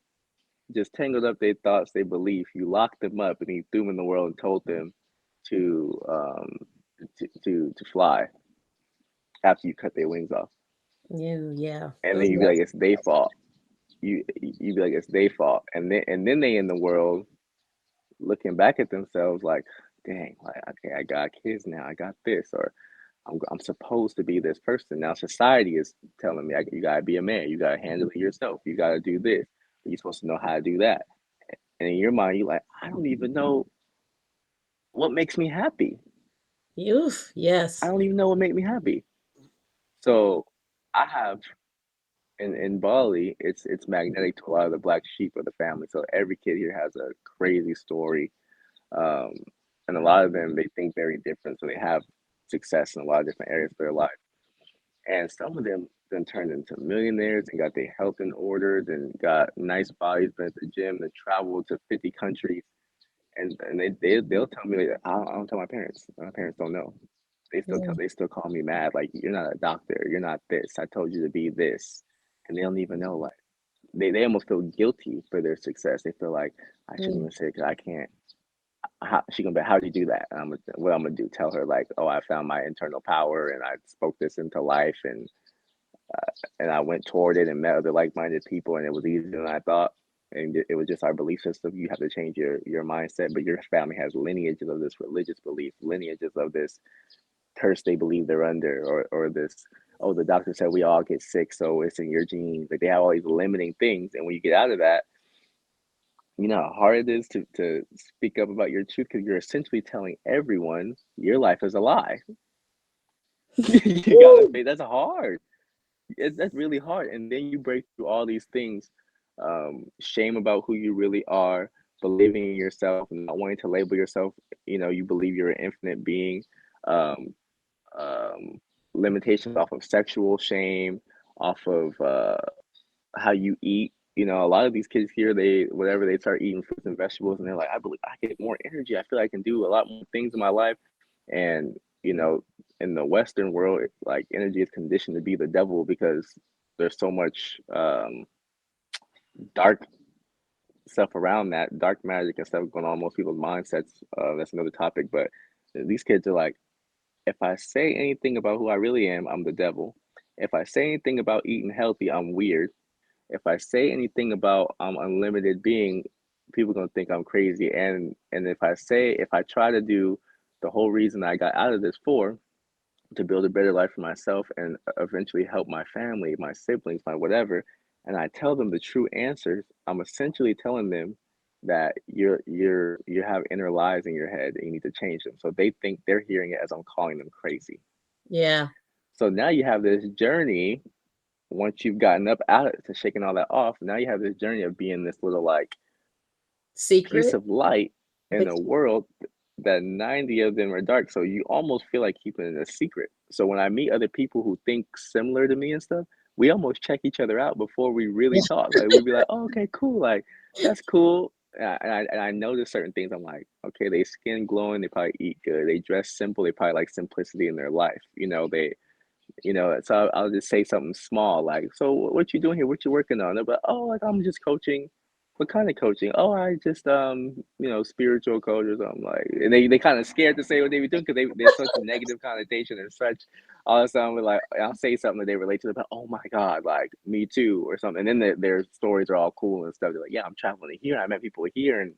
just tangled up their thoughts, their belief. You locked them up and you threw them in the world and told them to to fly after you cut their wings off. Yeah. And then Ooh, you'd be like, it's their fault. You'd be like, it's their fault. And then they in the world looking back at themselves like, dang, like, okay, I got kids now, I got this, or I'm supposed to be this person. Now society is telling me, you gotta be a man, you gotta handle it yourself, you gotta do this, you're supposed to know how to do that. And in your mind, you're like, I don't even know what makes me happy. oof, I yes. don't even know what makes me happy. So I have in Bali, it's magnetic to a lot of the black sheep of the family. So every kid here has a crazy story. Um, and a lot of them, they think very different, so they have success in a lot of different areas of their life. And some of them then turned into millionaires and got their health in order, and got nice bodies, been at the gym, and traveled to 50 countries. And they'll tell me, like, I don't tell my parents. My parents don't know. Yeah. They still call me mad, like, you're not a doctor, you're not this. I told you to be this, and they don't even know. Like, they almost feel guilty for their success. They feel like I shouldn't Mm. even say, because I can't. She gonna be, how do you do that? And what I'm gonna do? Tell her like, oh, I found my internal power and I spoke this into life, and I went toward it and met other like-minded people, and it was easier than I thought. And it was just our belief system. You have to change your mindset, but your family has lineages of this religious belief, lineages of this curse they believe they're under, or this, oh, the doctor said we all get sick, so it's in your genes. Like, they have all these limiting things, and when you get out of that, you know how hard it is to speak up about your truth, because you're essentially telling everyone your life is a lie. You gotta Woo. face, that's hard. That's really hard. And then you break through all these things, shame about who you really are, believing in yourself, and not wanting to label yourself. You believe you're an infinite being. Um, um, Limitations off of sexual shame, off of how you eat. You know, a lot of these kids here, they whatever they start eating fruits and vegetables, and they're like, I believe I get more energy. I feel like I can do a lot more things in my life. And you know, in the Western world, like energy is conditioned to be the devil because there's so much dark stuff around that, dark magic and stuff going on in most people's mindsets. That's another topic, but these kids are like, if I say anything about who I really am, I'm the devil. If I say anything about eating healthy, I'm weird. If I say anything about unlimited being, people are gonna think I'm crazy. And if I try to do the whole reason I got out of this for to build a better life for myself and eventually help my family, my siblings, my whatever, and I tell them the true answers, I'm essentially telling them that you have inner lies in your head and you need to change them. So they think they're hearing it as I'm calling them crazy. Yeah. So now you have this journey once you've gotten up out of to shaking all that off, now you have this journey of being this little like piece Secret, of light in but a world that 90 of them are dark. So you almost feel like keeping it a secret. So when I meet other people who think similar to me and stuff, we almost check each other out before we really yeah. talk. Like we'd be like, oh, okay, cool. Like that's cool. And I notice certain things. I'm like, okay, they skin glowing. They probably eat good. They dress simple. They probably like simplicity in their life. So I'll just say something small like, "So what you doing here? What you working on?" They're like, "Oh, like I'm just coaching." "What kind of coaching?" "Oh, I just spiritual coach or something." Like, and they kind of scared to say what they be doing because there's such a negative connotation and such. All of a sudden, we're like, I'll say something that they relate to. But oh my god, like me too or something. And then their stories are all cool and stuff. They're like, "Yeah, I'm traveling here. I met people here and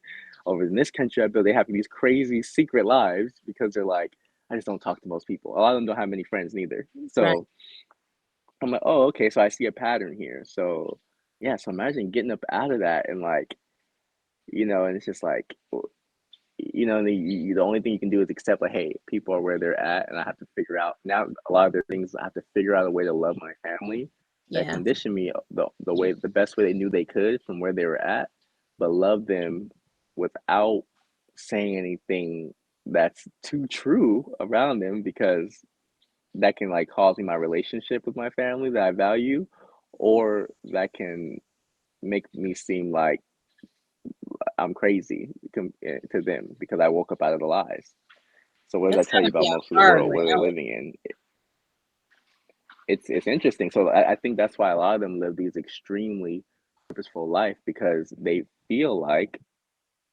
over in this country. I built." They have these crazy secret lives because they're like, I just don't talk to most people. A lot of them don't have many friends neither. Right. So I'm like, oh, okay. So I see a pattern here. So yeah. So imagine getting up out of that and like, and it's just like, the only thing you can do is accept like, hey, people are where they're at, and I have to figure out now. A lot of their things I have to figure out a way to love my family that Yeah. conditioned me the best way they knew they could from where they were at, but love them without saying anything that's too true around them because that can like cause me my relationship with my family that I value, or that can make me seem like I'm crazy to them because I woke up out of the lies. So what does That's that tell you gotta be about most of a the hard world where they're reality. living in? It's interesting. So I think that's why a lot of them live these extremely purposeful life because they feel like,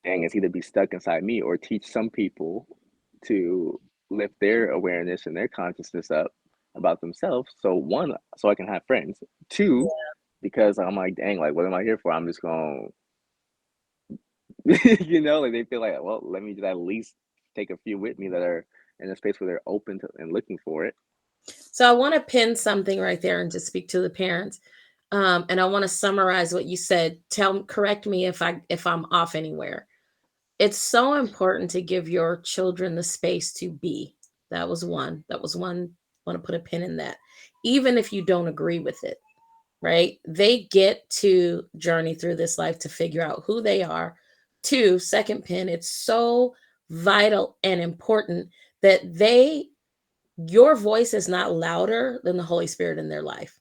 dang, it's either be stuck inside me or teach some people to lift their awareness and their consciousness up about themselves. So one, so I can have friends. Two, because I'm like, dang, like what am I here for? I'm just going, like they feel like, well, let me just at least take a few with me that are in a space where they're open to and looking for it. So I want to pin something right there and just speak to the parents. And I want to summarize what you said. Correct me if I'm off anywhere. It's so important to give your children the space to be. That was one. That was one. I want to put a pin in that. Even if you don't agree with it, right? They get to journey through this life to figure out who they are. Two, second pin, it's so vital and important that your voice is not louder than the Holy Spirit in their life.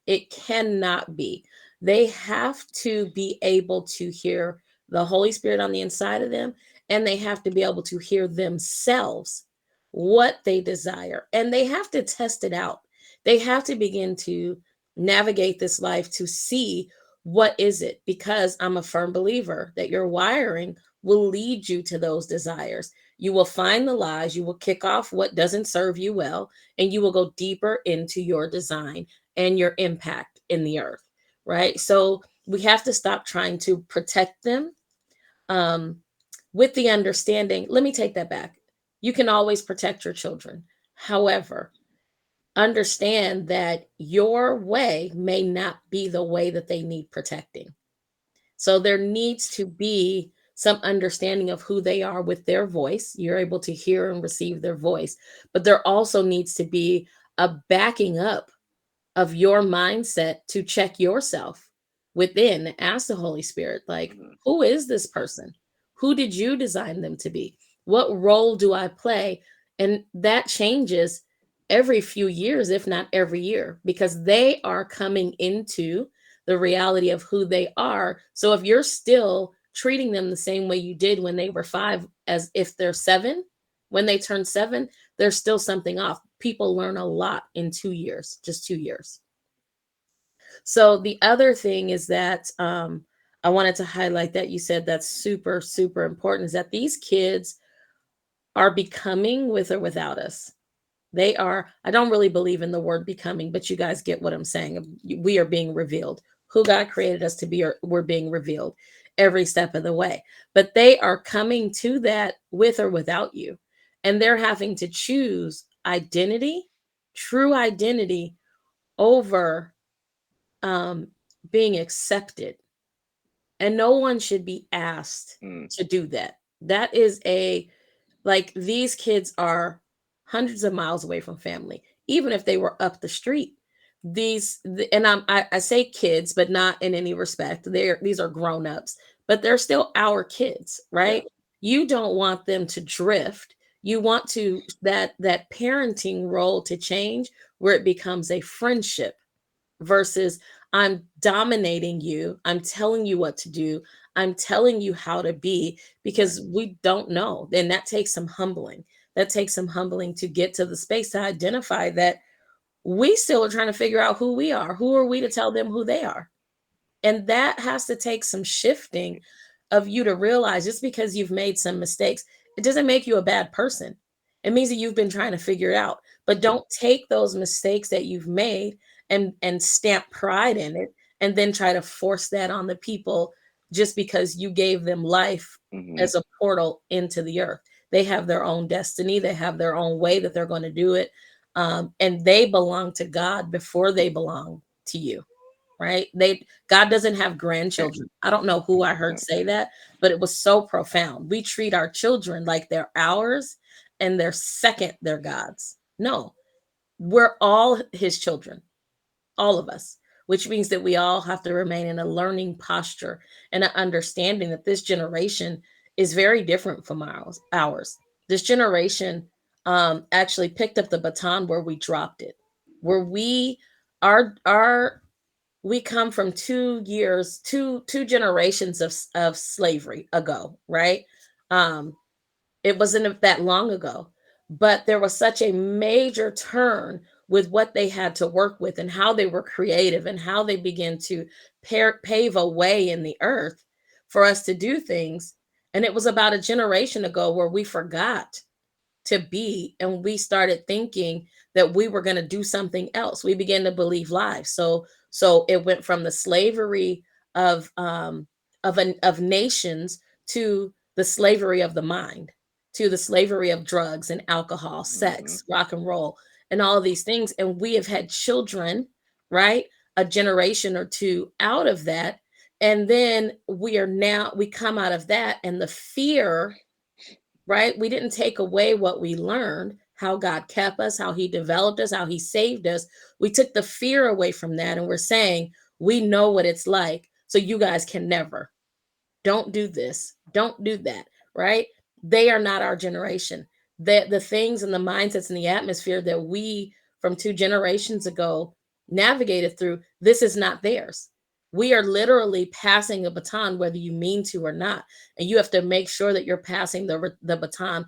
It cannot be. They have to be able to hear the Holy Spirit on the inside of them, and they have to be able to hear themselves what they desire. And they have to test it out. They have to begin to navigate this life to see what is it, because I'm a firm believer that your wiring will lead you to those desires. You will find the lies, you will kick off what doesn't serve you well, and you will go deeper into your design and your impact in the earth, right? So we have to stop trying to protect them, um, with the understanding. Let me take that back. You can always protect your children. However, understand that your way may not be the way that they need protecting. So there needs to be some understanding of who they are with their voice. You're able to hear and receive their voice, but there also needs to be a backing up of your mindset to check yourself within. Ask the Holy Spirit, like, Mhm. who is this person? Who did you design them to be? What role do I play? And that changes every few years, if not every year, because they are coming into the reality of who they are. So if you're still treating them the same way you did when they were 5, as if they're 7, when they turn 7, there's still something off. People learn a lot in 2 years, just 2 years. So the other thing is that I wanted to highlight that you said that's super, super important, is that these kids are becoming with or without us. They are, I don't really believe in the word becoming, but you guys get what I'm saying. We are being revealed. Who God created us to be, or we're being revealed every step of the way. But they are coming to that with or without you. And they're having to choose identity, true identity, over um, being accepted. And no one should be asked Mm, to do that. That is a, like, these kids are hundreds of miles away from family, even if they were up the street. And I say kids, but not in any respect. These are grown ups, but they're still our kids, yeah. right? You don't want them to drift. You want to that parenting role to change, where it becomes a friendship versus I'm dominating you. I'm telling you what to do. I'm telling you how to be, Right. because we don't know. And that takes some humbling. That takes some humbling to get to the space to identify that we still are trying to figure out who we are. Who are we to tell them who they are? And that has to take some shifting of you to realize, just because you've made some mistakes, it doesn't make you a bad person. It means that you've been trying to figure it out. But don't take those mistakes that you've made and stamp pride in it, and then try to force that on the people just because you gave them life Mm-hmm. as a portal into the earth. They have their own destiny, they have their own way that they're going to do it. And they belong to God before they belong to you, right? God doesn't have grandchildren. I don't know who I heard say that, but it was so profound. We treat our children like they're ours, and they're second, they're God's. No, we're all his children, all of us, which means that we all have to remain in a learning posture and an understanding that this generation is very different from ours. This generation actually picked up the baton where we dropped it, where our we come from 2 years, two generations of slavery ago, right? um it wasn't that long ago, but there was such a major turn with what they had to work with, and how they were creative, and how they began to pave a way in the earth for us to do things. And it was about a generation ago where we forgot to be, and we started thinking that we were going to do something else. We began to believe lies. So it went from the slavery of of nations, to the slavery of the mind, to the slavery of drugs and alcohol, Mm-hmm. sex, rock and roll, and all of these things. And we have had children, right, a generation or two out of that. And then we come out of that, and the fear, right? We didn't take away what we learned, how God kept us, how he developed us, how he saved us. We took the fear away from that, and we're saying, we know what it's like. So you guys can never. Don't do this. Don't do that, right? They are not our generation. The things and the mindsets and the atmosphere that we from 2 generations ago navigated through, this is not theirs. We are literally passing a baton, whether you mean to or not. And you have to make sure that you're passing the baton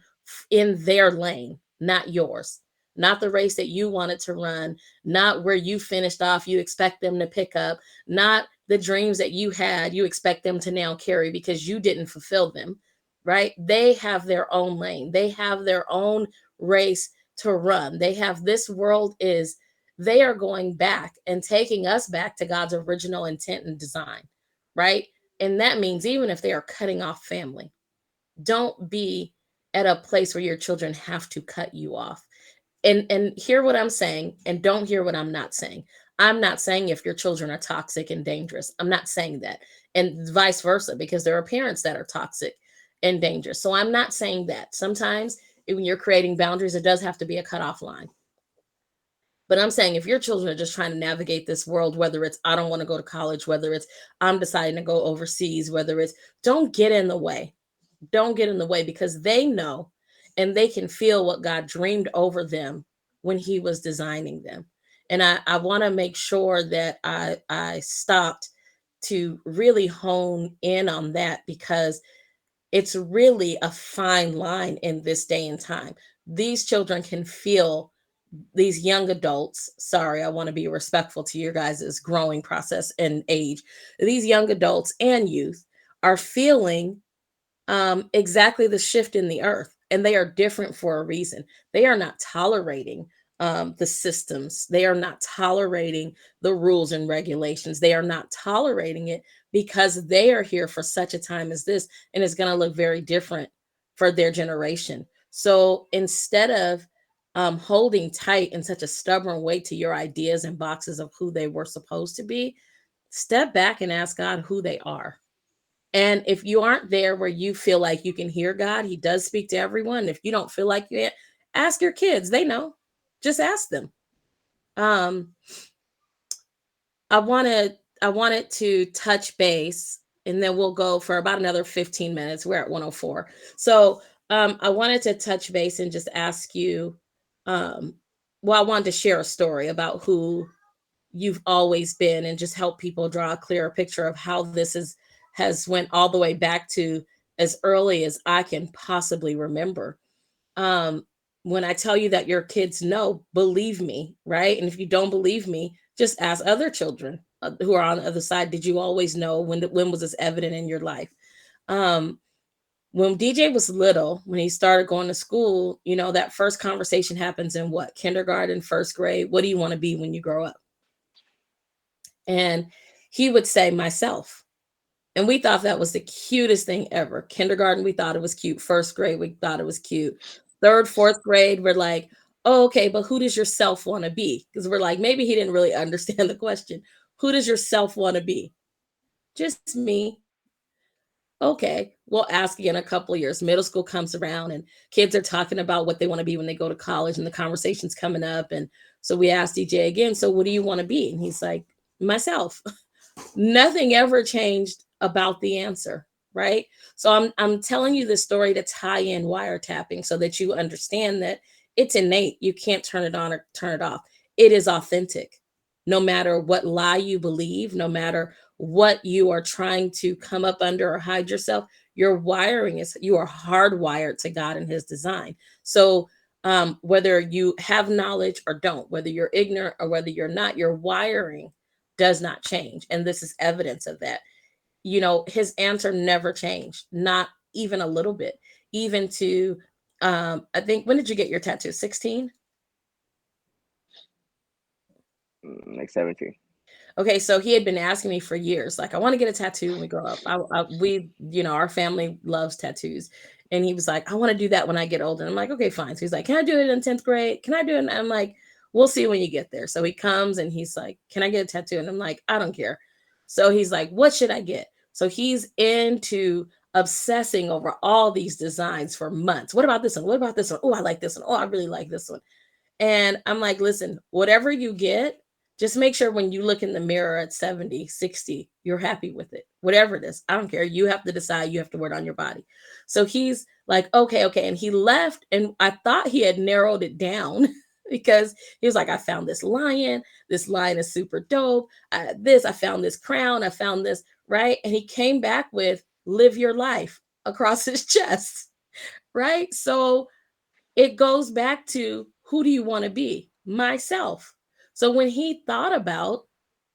in their lane, not yours. Not the race that you wanted to run, not where you finished off, you expect them to pick up, not the dreams that you had, you expect them to now carry because you didn't fulfill them, right? They have their own lane, they have their own race to run. They have, this world is, they are going back and taking us back to God's original intent and design, right? And that means even if they are cutting off family, don't be at a place where your children have to cut you off. And hear what I'm saying, and don't hear what I'm not saying. I'm not saying if your children are toxic and dangerous. I'm not saying that. And vice versa, because there are parents that are toxic and dangerous. So I'm not saying that. Sometimes when you're creating boundaries, it does have to be a cutoff line. But I'm saying if your children are just trying to navigate this world, whether it's I don't want to go to college, whether it's I'm deciding to go overseas, whether it's, don't get in the way. Don't get in the way, because they know and they can feel what God dreamed over them when he was designing them. And I want to make sure that I stopped to really hone in on that, because it's really a fine line in this day and time. These children can feel, these young adults, sorry, I want to be respectful to your guys' growing process and age. These young adults and youth are feeling exactly the shift in the earth, and they are different for a reason. They are not tolerating the systems, they are not tolerating the rules and regulations, they are not tolerating it, because they are here for such a time as this, and it's going to look very different for their generation. So instead of holding tight in such a stubborn way to your ideas and boxes of who they were supposed to be, step back and ask God who they are. And if you aren't there where you feel like you can hear God, He does speak to everyone. If you don't feel like you, ask your kids. They know. Just ask them. Um, I wanted I wanted to touch base, and then we'll go for about another 15 minutes. We're at 104. So I wanted to touch base and just ask you. Um, well, I wanted to share a story about who you've always been, and just help people draw a clearer picture of how this is has went all the way back to as early as I can possibly remember. um when I tell you that your kids know, believe me, right? And if you don't believe me, just ask other children who are on the other side. Did you always know? When was this evident in your life? um when DJ was little, when he started going to school, that first conversation happens in what, kindergarten, first grade. What do you want to be when you grow up? And he would say, myself. And we thought that was the cutest thing ever. Kindergarten, we thought it was cute. First grade, we thought it was cute. Third, fourth grade, we're like, oh, okay, but who does your self want to be? Because we're like, maybe he didn't really understand the question. Who does your self want to be? Just me. Okay, we'll ask again a couple of years. Middle school comes around, and kids are talking about what they want to be when they go to college, and the conversation's coming up. And so we asked DJ again, so what do you want to be? And he's like, myself. Nothing ever changed about the answer, right? So I'm telling you this story to tie in wiretapping, so that you understand that it's innate. You can't turn it on or turn it off. It is authentic. No matter what lie you believe, no matter what you are trying to come up under or hide yourself, your wiring is, you are hardwired to God and His design. So whether you have knowledge or don't, whether you're ignorant or whether you're not, your wiring does not change. And this is evidence of that. His answer never changed, not even a little bit. Even to, I think, when did you get your tattoo? 16? Like 17. Okay, so he had been asking me for years, like, I want to get a tattoo when we grow up. Our family loves tattoos. And he was like, I want to do that when I get older. And I'm like, okay, fine. So he's like, can I do it in 10th grade? Can I do it? And I'm like, we'll see when you get there. So he comes and he's like, can I get a tattoo? And I'm like, I don't care. So he's like, what should I get? So he's into obsessing over all these designs for months. What about this one? What about this one? Oh, I like this one. Oh, I really like this one. And I'm like, listen, whatever you get, just make sure when you look in the mirror at 70, 60, you're happy with it. Whatever it is, I don't care. You have to decide, you have to wear it on your body. So he's like, okay, okay. And he left, and I thought he had narrowed it down because he was like, I found this lion. This lion is super dope. I found this crown. I found this, right? And he came back with live your life across his chest, right? So it goes back to, who do you want to be? Myself. So when he thought about,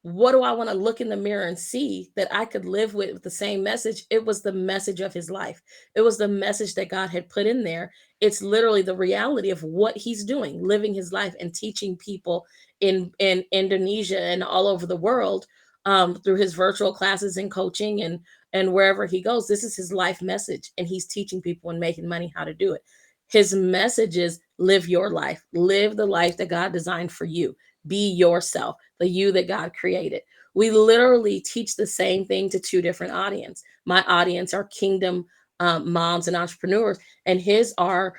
what do I want to look in the mirror and see that I could live with the same message, it was the message of his life. It was the message that God had put in there. It's literally the reality of what he's doing, living his life and teaching people in Indonesia and all over the world, through his virtual classes and coaching, and wherever he goes. This is his life message, and he's teaching people and making money how to do it. His message is, live your life, live the life that God designed for you. Be yourself, the you that God created. We literally teach the same thing to two different audience. My audience are kingdom moms and entrepreneurs, and his are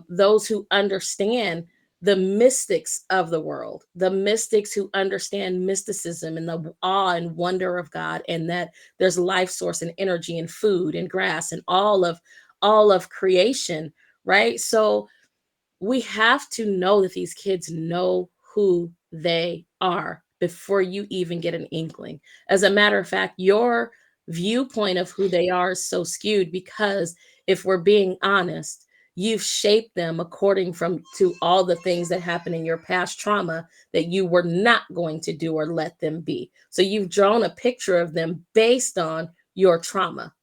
those who understand the mystics of the world, the mystics who understand mysticism and the awe and wonder of God, and that there's life source and energy and food and grass and all of creation, right? So We have to know that these kids know who they are before you even get an inkling. As a matter of fact, your viewpoint of who they are is so skewed because, if we're being honest, you've shaped them according from to all the things that happen in your past trauma that you were not going to do or let them be. So you've drawn a picture of them based on your trauma.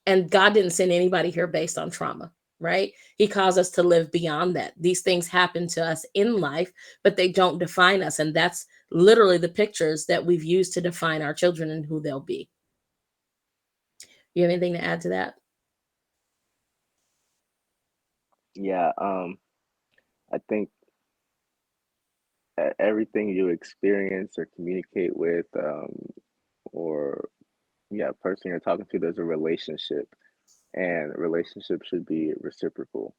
And God didn't send anybody here based on trauma, right? He calls us to live beyond that. These things happen to us in life, but they don't define us. And that's literally the pictures that we've used to define our children and who they'll be. You have anything to add to that? Yeah, I think everything you experience or communicate with, or yeah, person you're talking to, there's a relationship, and relationship should be reciprocal.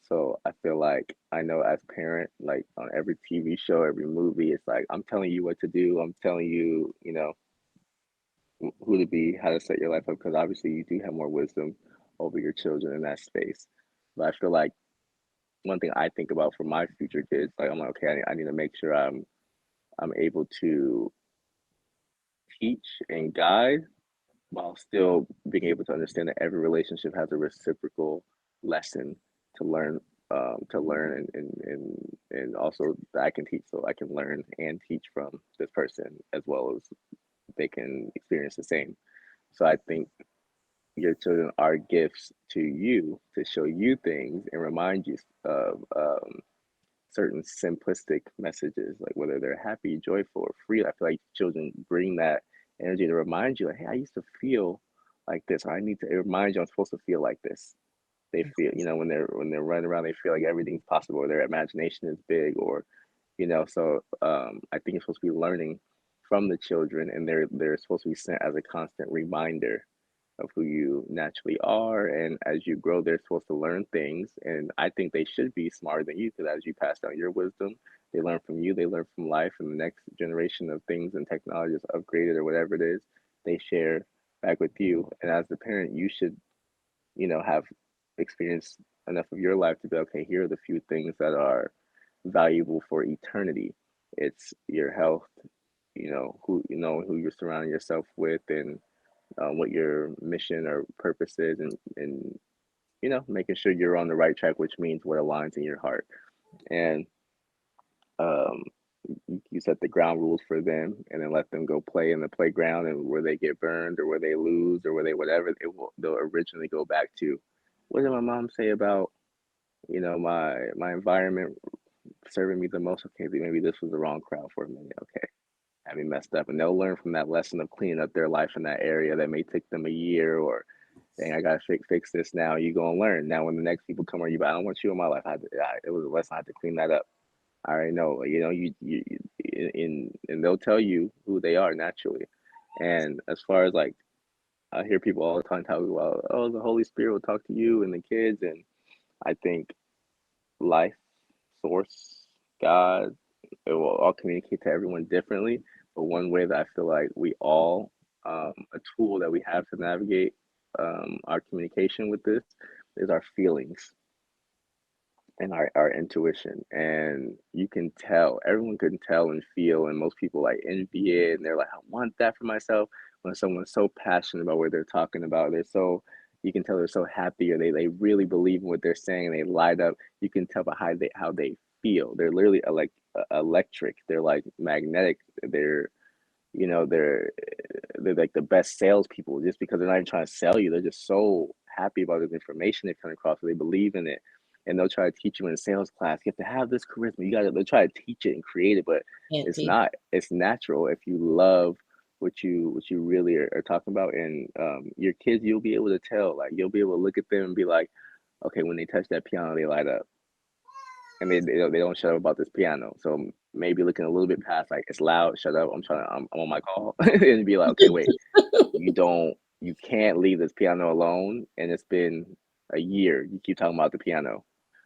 So I feel like I know as parent, like on every TV show, every movie, it's like I'm telling you what to do. I'm telling you, who to be, how to set your life up, because obviously you do have more wisdom over your children in that space. But I feel like one thing I think about for my future kids, like I'm like, okay, I need to make sure I'm able to teach and guide while still being able to understand that every relationship has a reciprocal lesson to learn, and also that I can teach, so I can learn and teach from this person as well as they can experience the same. So I think your children are gifts to you to show you things and remind you of certain simplistic messages, like whether they're happy, joyful, or free. I feel like children bring that energy to remind you, like, hey, I used to feel like this. Or I need to it remind you I'm supposed to feel like this. They feel, when they're running around, they feel like everything's possible, or their imagination is big, or So I think you're supposed to be learning from the children, and they're supposed to be sent as a constant reminder of who you naturally are. And as you grow, they're supposed to learn things. And I think they should be smarter than you, because as you pass down your wisdom, they learn from you, they learn from life, and the next generation of things and technology is upgraded or whatever it is, they share back with you. And as the parent, you should, have experienced enough of your life to be okay, here are the few things that are valuable for eternity. It's your health, who you're surrounding yourself with, and what your mission or purpose is, and making sure you're on the right track, which means what aligns in your heart. And um, you set the ground rules for them, and then let them go play in the playground, and where they get burned or where they lose or where they whatever, they'll originally go back to, what did my mom say about my environment serving me the most? Okay, maybe this was the wrong crowd for a minute. Okay, had me messed up, and they'll learn from that lesson of cleaning up their life in that area that may take them a year, or dang, I gotta fix this now. You gonna learn now when the next people come around you. But I don't want you in my life. It was a lesson. I had to clean that up. I already know. Like, and they'll tell you who they are naturally. And as far as like, I hear people all the time talk about, oh, the Holy Spirit will talk to you and the kids, and I think life, source, God, it will all communicate to everyone differently. But one way that I feel like we all, a tool that we have to navigate our communication with this is our feelings and our intuition. And you can tell, everyone can tell and feel, and most people like envy it, and they're like, I want that for myself. When someone's so passionate about what they're talking about, you can tell they're so happy, or they really believe in what they're saying, and they light up. You can tell by how they feel. They're literally electric. They're like magnetic. You know, they're they're like the best salespeople, just because they're not even trying to sell you. They're just so happy about this information they come across, so they believe in it, and they'll try to teach you in a sales class. You have to have this charisma. They'll try to teach it and create it, but Can't it's teach. not. It's natural if you love what you really are talking about. And your kids, you'll be able to tell. Like, you'll be able to look at them and be like, okay, when they touch that piano, they light up, and they don't shut up about this piano. So maybe looking a little bit past, like, it's loud, shut up. I'm on my call, and be like, okay, wait, you can't leave this piano alone, and it's been a year. You keep talking about the piano,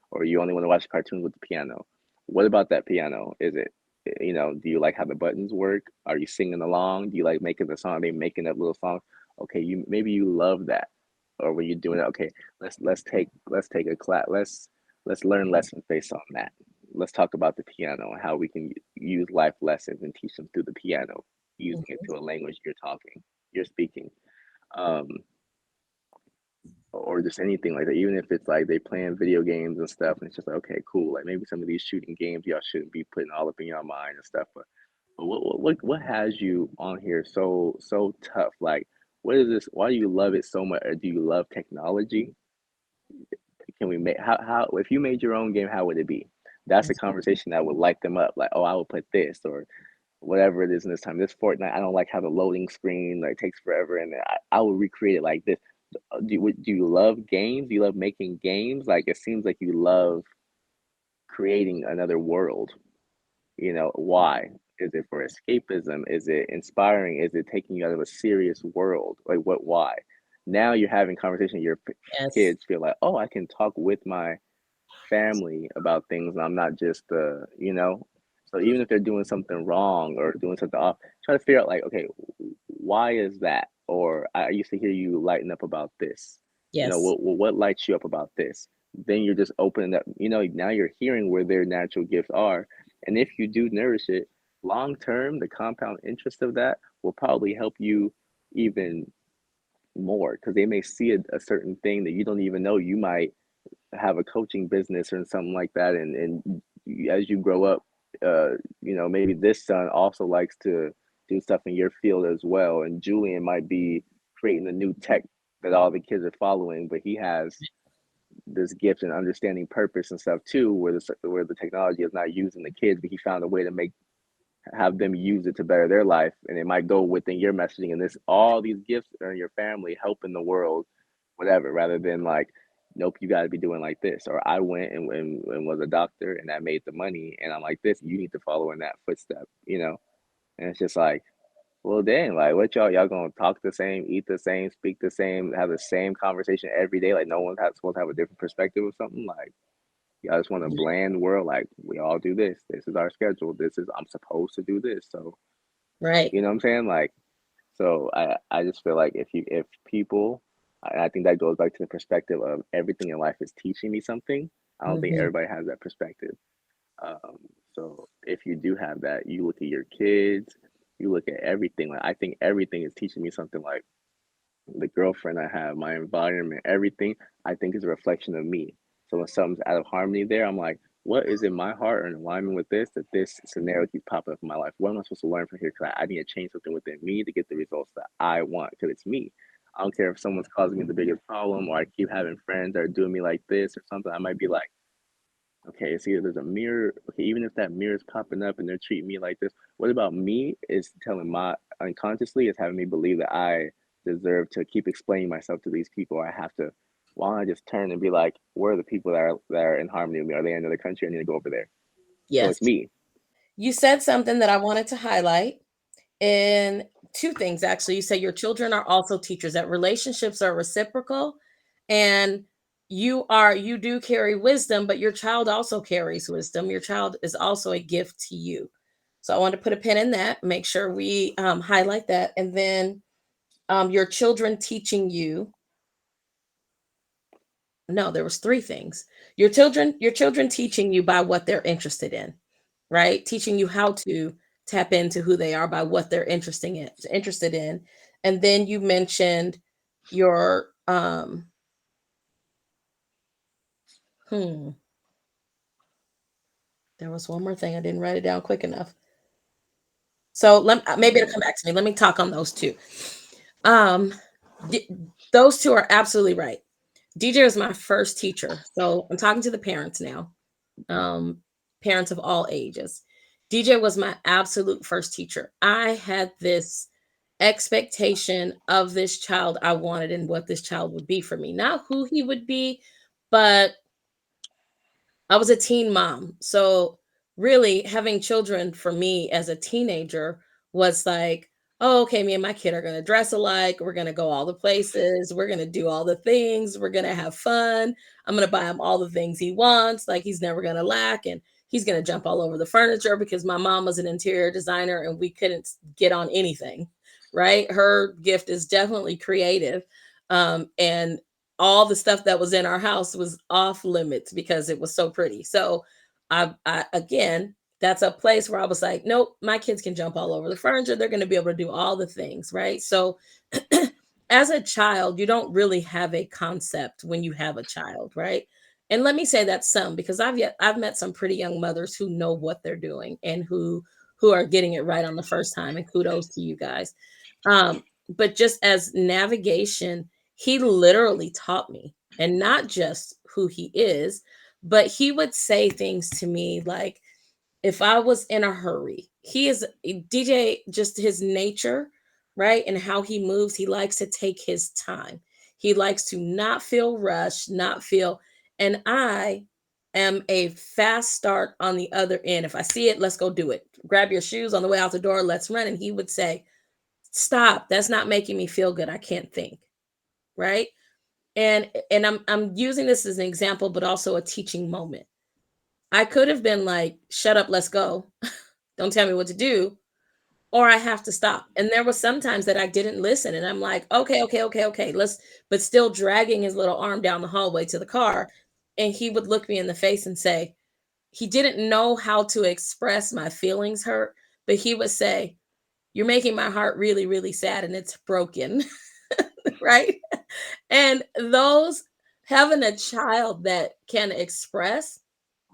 or you only want to watch cartoons with the piano. What about that piano? Is it, do you like how the buttons work? Are you singing along? Do you like making the song? They making up little songs. Okay, maybe you love that. Or when you're doing it, okay, let's take a class. Let's learn lessons based on that. Let's talk about the piano and how we can use life lessons and teach them through the piano, using it Mhm. to a language you're speaking. Um, or just anything like that. Even if it's like they playing video games and stuff, and it's just like, okay, cool. Like maybe some of these shooting games y'all shouldn't be putting all up in your mind and stuff. But what has you on here so tough? Like, what is this? Why do you love it so much? Or do you love technology? Can we make how if you made your own game, how would it be? That's a conversation that would light them up. Like, oh, I would put this or whatever it is in this time. This Fortnite, I don't like how the loading screen like takes forever, and I will recreate it like this. Do you love games? Do you love making games? Like it seems like you love creating another world. You know, why? Is it for escapism? Is it inspiring? Is it taking you out of a serious world? Like what why? Now you're having conversation, your Yes. kids feel like, oh, I can talk with my family about things and I'm not just you know. So even if they're doing something wrong or doing something off, try to figure out like, okay, why is that? Or I used to hear you lighten up about this. You know, Yes. what lights you up about this? Then you're just opening up, you know, now you're hearing where their natural gifts are. And if you do nourish it, long term, the compound interest of that will probably help you even more because they may see a certain thing that you don't even know you might have a coaching business or something like that and as you grow up uh you know maybe this son also likes to do stuff in your field as well and Julian might be creating the new tech that all the kids are following but he has this gift and understanding purpose and stuff too where the technology is not using the kids but he found a way to make have them use it to better their life and it might go within your messaging and this all these gifts are in your family helping the world whatever rather than like nope you got to be doing like this or I went and was a doctor and I made the money and I'm like this you need to follow in that footstep you know and it's just like well dang like what y'all gonna talk the same eat the same speak the same have the same conversation every day like no one's supposed to have a different perspective of something like y'all just want a bland world like we all do this. This is our schedule. This is I'm supposed to do this. So Right. you know what I'm saying? Like so I just feel like if people I think that goes back to the perspective of everything in life is teaching me something. I don't think Hmm. everybody has that perspective. Um, so if you do have that, you look at your kids, you look at everything. Like I think everything is teaching me something like the girlfriend I have, my environment, everything, I think is a reflection of me. So when something's out of harmony there, I'm like, what is in my heart or in alignment with this that this scenario keeps popping up in my life? What am I supposed to learn from here? Because I need to change something within me to get the results that I want because it's me. I don't care if someone's causing me the biggest problem or I keep having friends that are doing me like this or something. I might be like, okay, it's either there's a mirror. Okay, even if that mirror is popping up and they're treating me like this, what about me is telling my unconsciously is having me believe that I deserve to keep explaining myself to these people. I have to. Why don't I just turn and be like, where are the people that are in harmony with me? Are they in another country? I need to go over there. So it's Yes. me. You said something that I wanted to highlight. And two things actually. You say your children are also teachers, that relationships are reciprocal and you do carry wisdom, but your child also carries wisdom. Your child is also a gift to you. So I want to put a pin in that, make sure we highlight that. And then your children teaching you. No, there was three things. Your children teaching you by what they're interested in, right? Teaching you how to tap into who they are by what they're interested in. And then you mentioned your hmm, there was one more thing I didn't write it down quick enough. So maybe it'll Um, come back to me. Let me talk on those two. Um d- those two are absolutely right. DJ was my first teacher. So I'm talking to the parents now. Um Parents of all ages. DJ was my absolute first teacher. I had this expectation of this child I wanted and what this child would be for me. Not who he would be, but I was a teen mom. So really having children for me as a teenager was like, oh, okay, me and my kid are going to dress alike. We're going to go all the places. We're going to do all the things. We're going to have fun. I'm going to buy him all the things he wants. Like he's never going to lack. And he's going to jump all over the furniture because my mom was an interior designer and we couldn't get on anything, right? Her gift is definitely creative. And all the stuff that was in our house was off limits because it was so pretty. So I again, that's a place where I was like, nope, my kids can jump all over the furniture. They're going to be able to do all the things, right? So as a child, you don't really have a concept when you have a child, right? And let me say that some, because I've met some pretty young mothers who know what they're doing and who are getting it right on the first time, and kudos to you guys. But just as navigation, he literally taught me, and not just who he is, but he would say things to me like, if I was in a hurry, he is DJ, just his nature, right? And how he moves, he likes to take his time. He likes to not feel rushed, not feel, and I am a fast start on the other end. If I see it, let's go do it. Grab your shoes on the way out the door, let's run. And he would say, stop, that's not making me feel good. I can't think, right? And I'm using this as an example, but also a teaching moment. I could have been like, shut up, let's go. Don't tell me what to do, or I have to stop. And there was sometimes that I didn't listen, and I'm like, okay, okay, okay, okay, let's, but still dragging his little arm down the hallway to the car. And he would look me in the face and say, he didn't know how to express my feelings hurt, but he would say, you're making my heart really, really sad and it's broken. Right? And those, having a child that can express,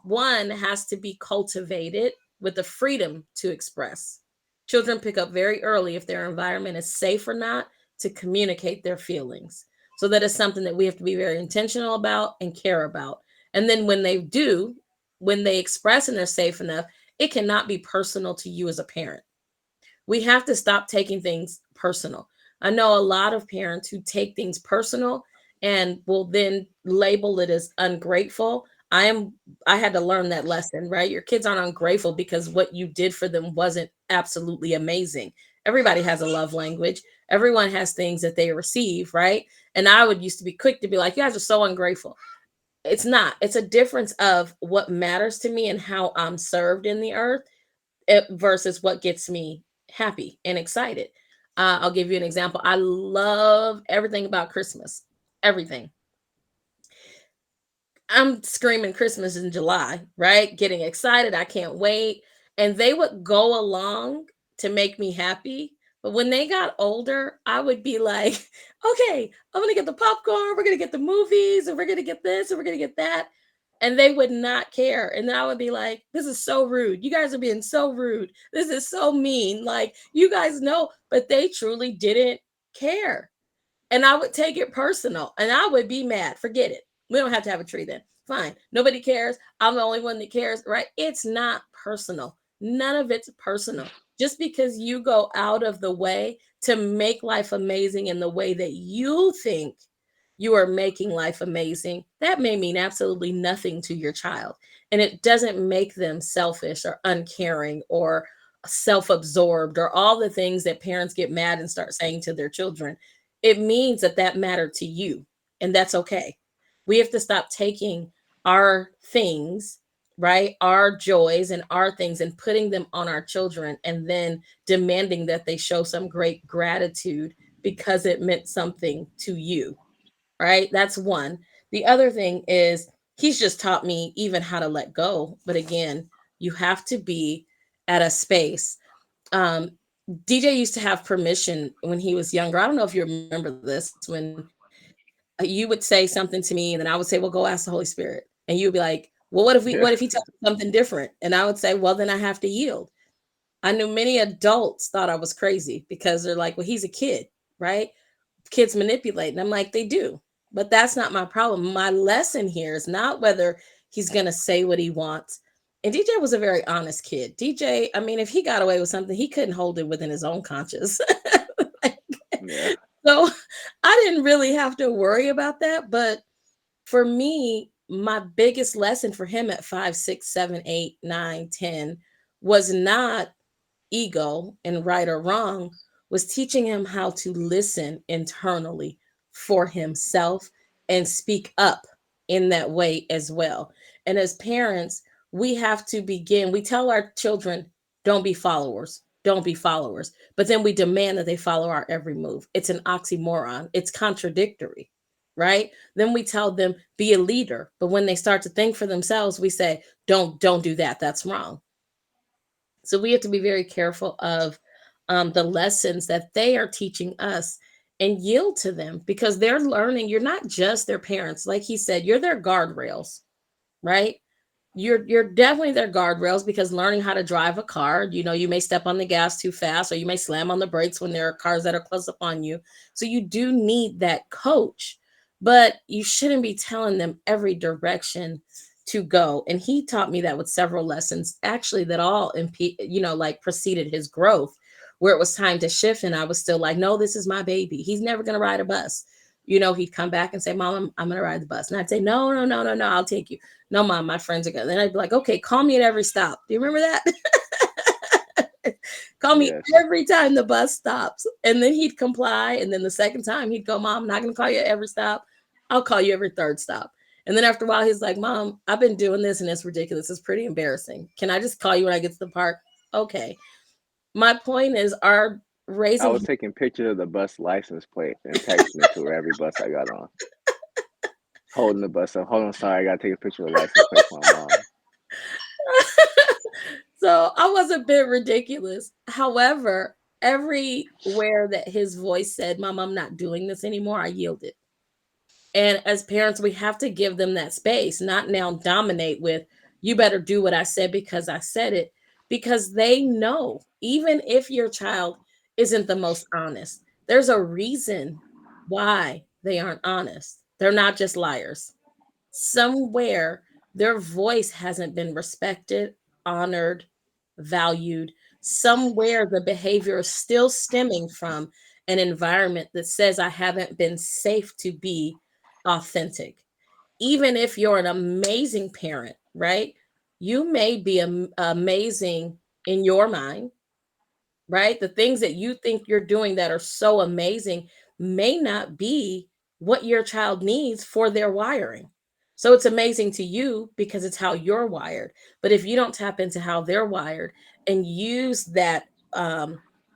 one has to be cultivated with the freedom to express. Children pick up very early if their environment is safe or not to communicate their feelings. So that is something that we have to be very intentional about and care about. And then when they do, when they express and they're safe enough, it cannot be personal to you as a parent. We have to stop taking things personal. I know a lot of parents who take things personal and will then label it as ungrateful. I had to learn that lesson, right? Your kids aren't ungrateful because what you did for them wasn't absolutely amazing. Everybody has a love language. Everyone has things that they receive, right? And I would used to be quick to be like, you guys are so ungrateful. It's not. It's a difference of what matters to me and how I'm served in the earth, versus what gets me happy and excited. I'll give you an example. I love everything about Christmas. Everything. I'm screaming Christmas in July, right? Getting excited. I can't wait. And they would go along to make me happy. But when they got older, I would be like, okay, I'm going to get the popcorn. We're going to get the movies, and we're going to get this, and we're going to get that. And they would not care. And then I would be like, this is so rude. You guys are being so rude. This is so mean. Like, you guys know, but they truly didn't care. And I would take it personal and I would be mad. Forget it. We don't have to have a tree then. Fine. Nobody cares. I'm the only one that cares, right? It's not personal. None of it's personal. Just because you go out of the way to make life amazing in the way that you think you are making life amazing, that may mean absolutely nothing to your child. And it doesn't make them selfish or uncaring or self absorbed or all the things that parents get mad and start saying to their children. It means that that mattered to you, and that's okay. We have to stop taking our things, right, our joys and our things, and putting them on our children and then demanding that they show some great gratitude because it meant something to you, right? That's one. The other thing is, he's just taught me even how to let go, but again, you have to be at a space. um DJ used to have permission when he was younger. I don't know if you remember this, when you would say something to me and then I would say, well, go ask the Holy Spirit. And you would be like, well, what if he Yeah. tells me something different? And I would say, well, then I have to yield. I knew many adults thought I was crazy because they're like, well, he's a kid, right? Kids manipulate. And I'm like, they do. But that's not my problem. My lesson here is not whether he's going to say what he wants. And DJ was a very honest kid. DJ, I mean, if he got away with something, he couldn't hold it within his own conscience. Yeah. So I didn't really have to worry about that. But for me, my biggest lesson for him at 5, 6, 7, 8, 9, 10 was not ego and right or wrong, was teaching him how to listen internally for himself and speak up in that way as well. And as parents, we have to begin, we tell our children, don't be followers, don't be followers, but then we demand that they follow our every move. It's an oxymoron, it's contradictory, right? Then we tell them be a leader, but when they start to think for themselves, we say don't do that. That's wrong. So we have to be very careful of the lessons that they are teaching us and yield to them because they're learning. You're not just their parents, like he said, you're their guardrails, right? You're definitely their guardrails because learning how to drive a car, you may step on the gas too fast or you may slam on the brakes when there are cars that are close upon you. So you do need that coach, but you shouldn't be telling them every direction to go. And he taught me that with several lessons actually that all like preceded his growth, where it was time to shift and I was still like, no, this is my baby. He's never going to ride a bus. He'd come back and say, Mom, I'm going to ride the bus. And I'd say, no, no, no, no, no, I'll take you. No, Mom, my friends are good. Then I'd be like, okay, call me at every stop. Do you remember that? Call me Yes. every time the bus stops. And then he'd comply. And then the second time he'd go, Mom, I'm not going to call you at every stop. I'll call you every third stop. And then after a while, he's like, Mom, I've been doing this and it's ridiculous. It's pretty embarrassing. Can I just call you when I get to the park? Okay. My point is, our I raising was taking pictures of the bus license plate and texting it to her every bus I got on. Holding the bus up. Hold on, sorry, I gotta take a picture of the license plate for my mom. so I was a bit ridiculous. However, everywhere that his voice said, Mom, I'm not doing this anymore, I yielded. And as parents, we have to give them that space, not now dominate with, you better do what I said because I said it, because they know, even if your child isn't the most honest, there's a reason why they aren't honest. They're not just liars. Somewhere their voice hasn't been respected, honored, valued. Somewhere the behavior is still stemming from an environment that says I haven't been safe to be authentic. Even if you're an amazing parent, right? You may be amazing in your mind, right? The things that you think you're doing that are so amazing may not be what your child needs for their wiring. So it's amazing to you because it's how you're wired. But if you don't tap into how they're wired and use that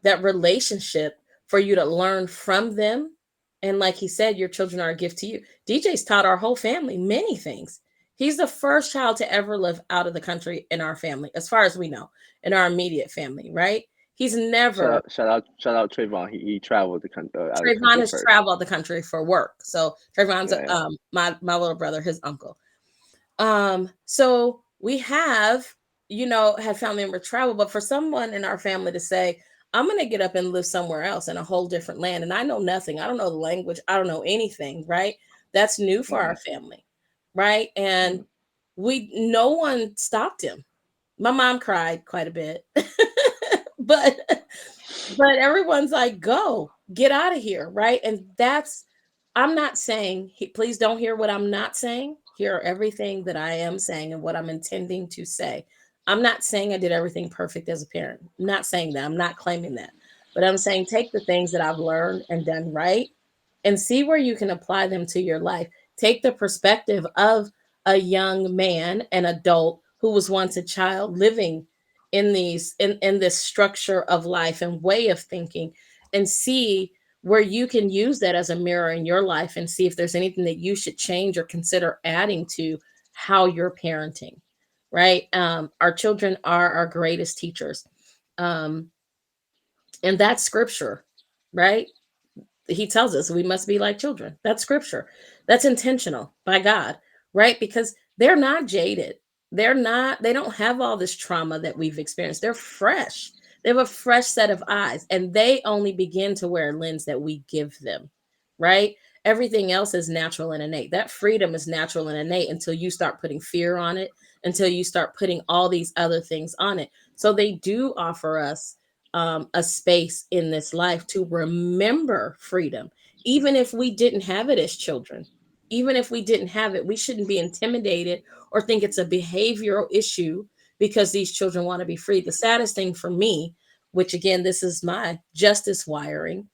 relationship for you to learn from them, and like he said, your children are a gift to you. DJ's taught our whole family many things. He's the first child to ever live out of the country in our family, as far as we know, in our immediate family, right? He's never Shout out Trayvon. He traveled out of the Trayvon country has first. traveled the country for work. So Trayvon's Yeah. my little brother, his uncle. So we have, had family member travel, but for someone in our family to say, I'm gonna get up and live somewhere else in a whole different land, and I know nothing. I don't know the language, I don't know anything, right? That's new for Mm-hmm. our family, right? And Mm-hmm. no one stopped him. My mom cried quite a bit. but but everyone's like, go, get out of here, right? And I'm not saying, please don't hear what I'm not saying. Hear everything that I am saying and what I'm intending to say. I'm not saying I did everything perfect as a parent. I'm not saying that. I'm not claiming that. But I'm saying take the things that I've learned and done right and see where you can apply them to your life. Take the perspective of a young man, an adult who was once a child living in this structure of life and way of thinking, and see where you can use that as a mirror in your life and see if there's anything that you should change or consider adding to how you're parenting, right? Our children are our greatest teachers. um, and that's scripture, right? He tells us we must be like children. That's scripture. That's intentional by God, right? Because they're not jaded. They don't have all this trauma that we've experienced. They're fresh. They have a fresh set of eyes, and they only begin to wear a lens that we give them, right? Everything else is natural and innate. That freedom is natural and innate until you start putting fear on it, until you start putting all these other things on it. So they do offer us a space in this life to remember freedom, even if we didn't have it as children. Even if we didn't have it, we shouldn't be intimidated or think it's a behavioral issue because these children want to be free. The saddest thing for me, which again, this is my justice wiring,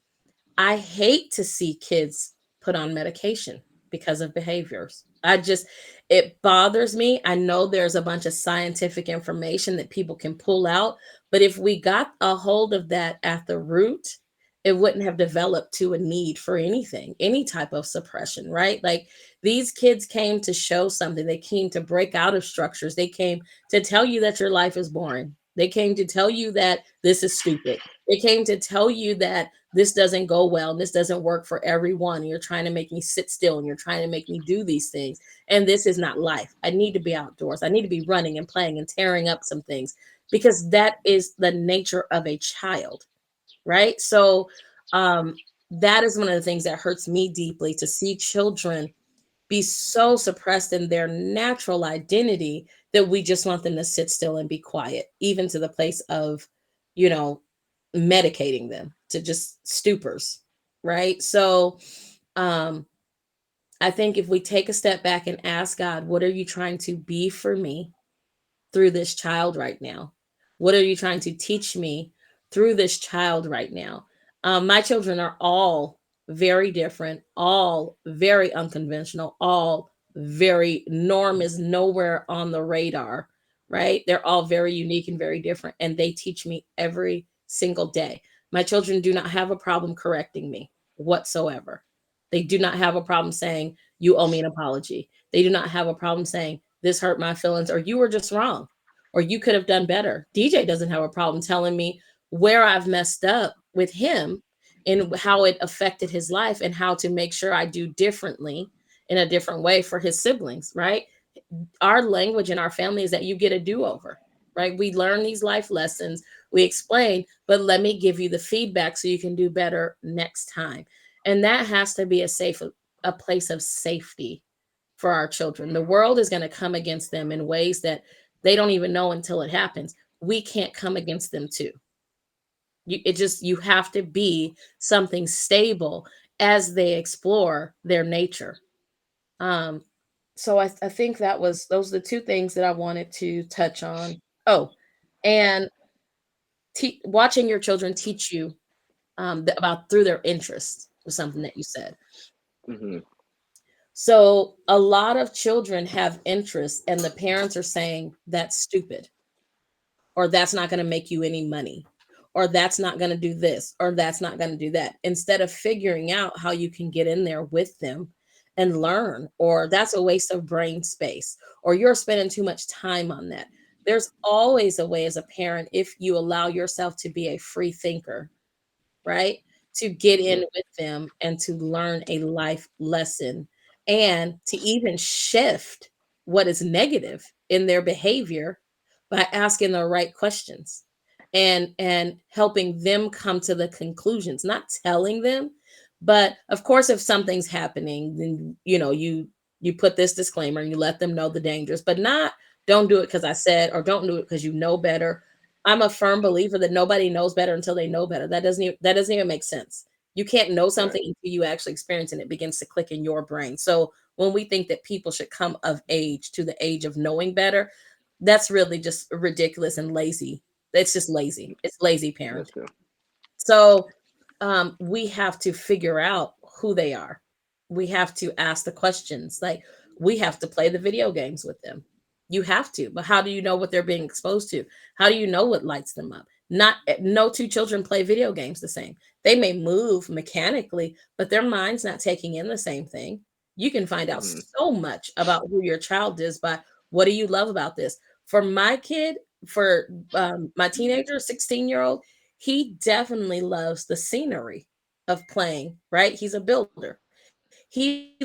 I hate to see kids put on medication because of behaviors. It bothers me. I know there's a bunch of scientific information that people can pull out, but if we got a hold of that at the root it wouldn't have developed to a need for anything, any type of suppression, right? Like these kids came to show something. They came to break out of structures. They came to tell you that your life is boring. They came to tell you that this is stupid. They came to tell you that this doesn't go well and this doesn't work for everyone. And you're trying to make me sit still and you're trying to make me do these things. And this is not life. I need to be outdoors. I need to be running and playing and tearing up some things because that is the nature of a child, right? So that is one of the things that hurts me deeply, to see children be so suppressed in their natural identity that we just want them to sit still and be quiet, even to the place of, you know, medicating them to just stupors, right? So um I think if we take a step back and ask God, what are you trying to be for me through this child right now? What are you trying to teach me through this child right now? My children are all very different, all very unconventional, all very norm is nowhere on the radar, right? They're all very unique and very different, and they teach me every single day. My children do not have a problem correcting me whatsoever. They do not have a problem saying, you owe me an apology. They do not have a problem saying, this hurt my feelings, or you were just wrong, or you could have done better. DJ doesn't have a problem telling me where I've messed up with him and how it affected his life and how to make sure I do differently in a different way for his siblings, right? Our language in our family is that you get a do-over, right? We learn these life lessons, we explain, but let me give you the feedback so you can do better next time. And that has to be a place of safety for our children. The world is going to come against them in ways that they don't even know until it happens. We can't come against them too. You have to be something stable as they explore their nature. Um, so I think those are the two things that I wanted to touch on. Oh, and watching your children teach you about through their interests was something that you said. Hmm. So a lot of children have interests, and the parents are saying that's stupid, or that's not going to make you any money, or that's not going to do this, or that's not going to do that, instead of figuring out how you can get in there with them and learn, or that's a waste of brain space, or you're spending too much time on that. There's always a way as a parent, if you allow yourself to be a free thinker, right? To get Hmm. in with them and to learn a life lesson and to even shift what is negative in their behavior by asking the right questions and helping them come to the conclusions, not telling them. But of course, if something's happening, then you put this disclaimer and you let them know the dangers, but not don't do it because I said, or don't do it because you know better. I'm a firm believer that nobody knows better until they know better. That doesn't even make sense. You can't know Right. something until you actually experience it and it begins to click in your brain. So when we think that people should come of age to the age of knowing better, that's really just ridiculous and lazy. It's just lazy. It's lazy That's parenting. true. So we have to figure out who they are. We have to ask the questions. Like we have to play the video games with them. You have to, but how do you know what they're being exposed to? How do you know what lights them up? Not no two children play video games the same. They may move mechanically, but their mind's not taking in the same thing. You can find out Hmm. so much about who your child is by what do you love about this. For my kid, for my teenager, 16-year-old, he definitely loves the scenery of playing, right? He's a builder. He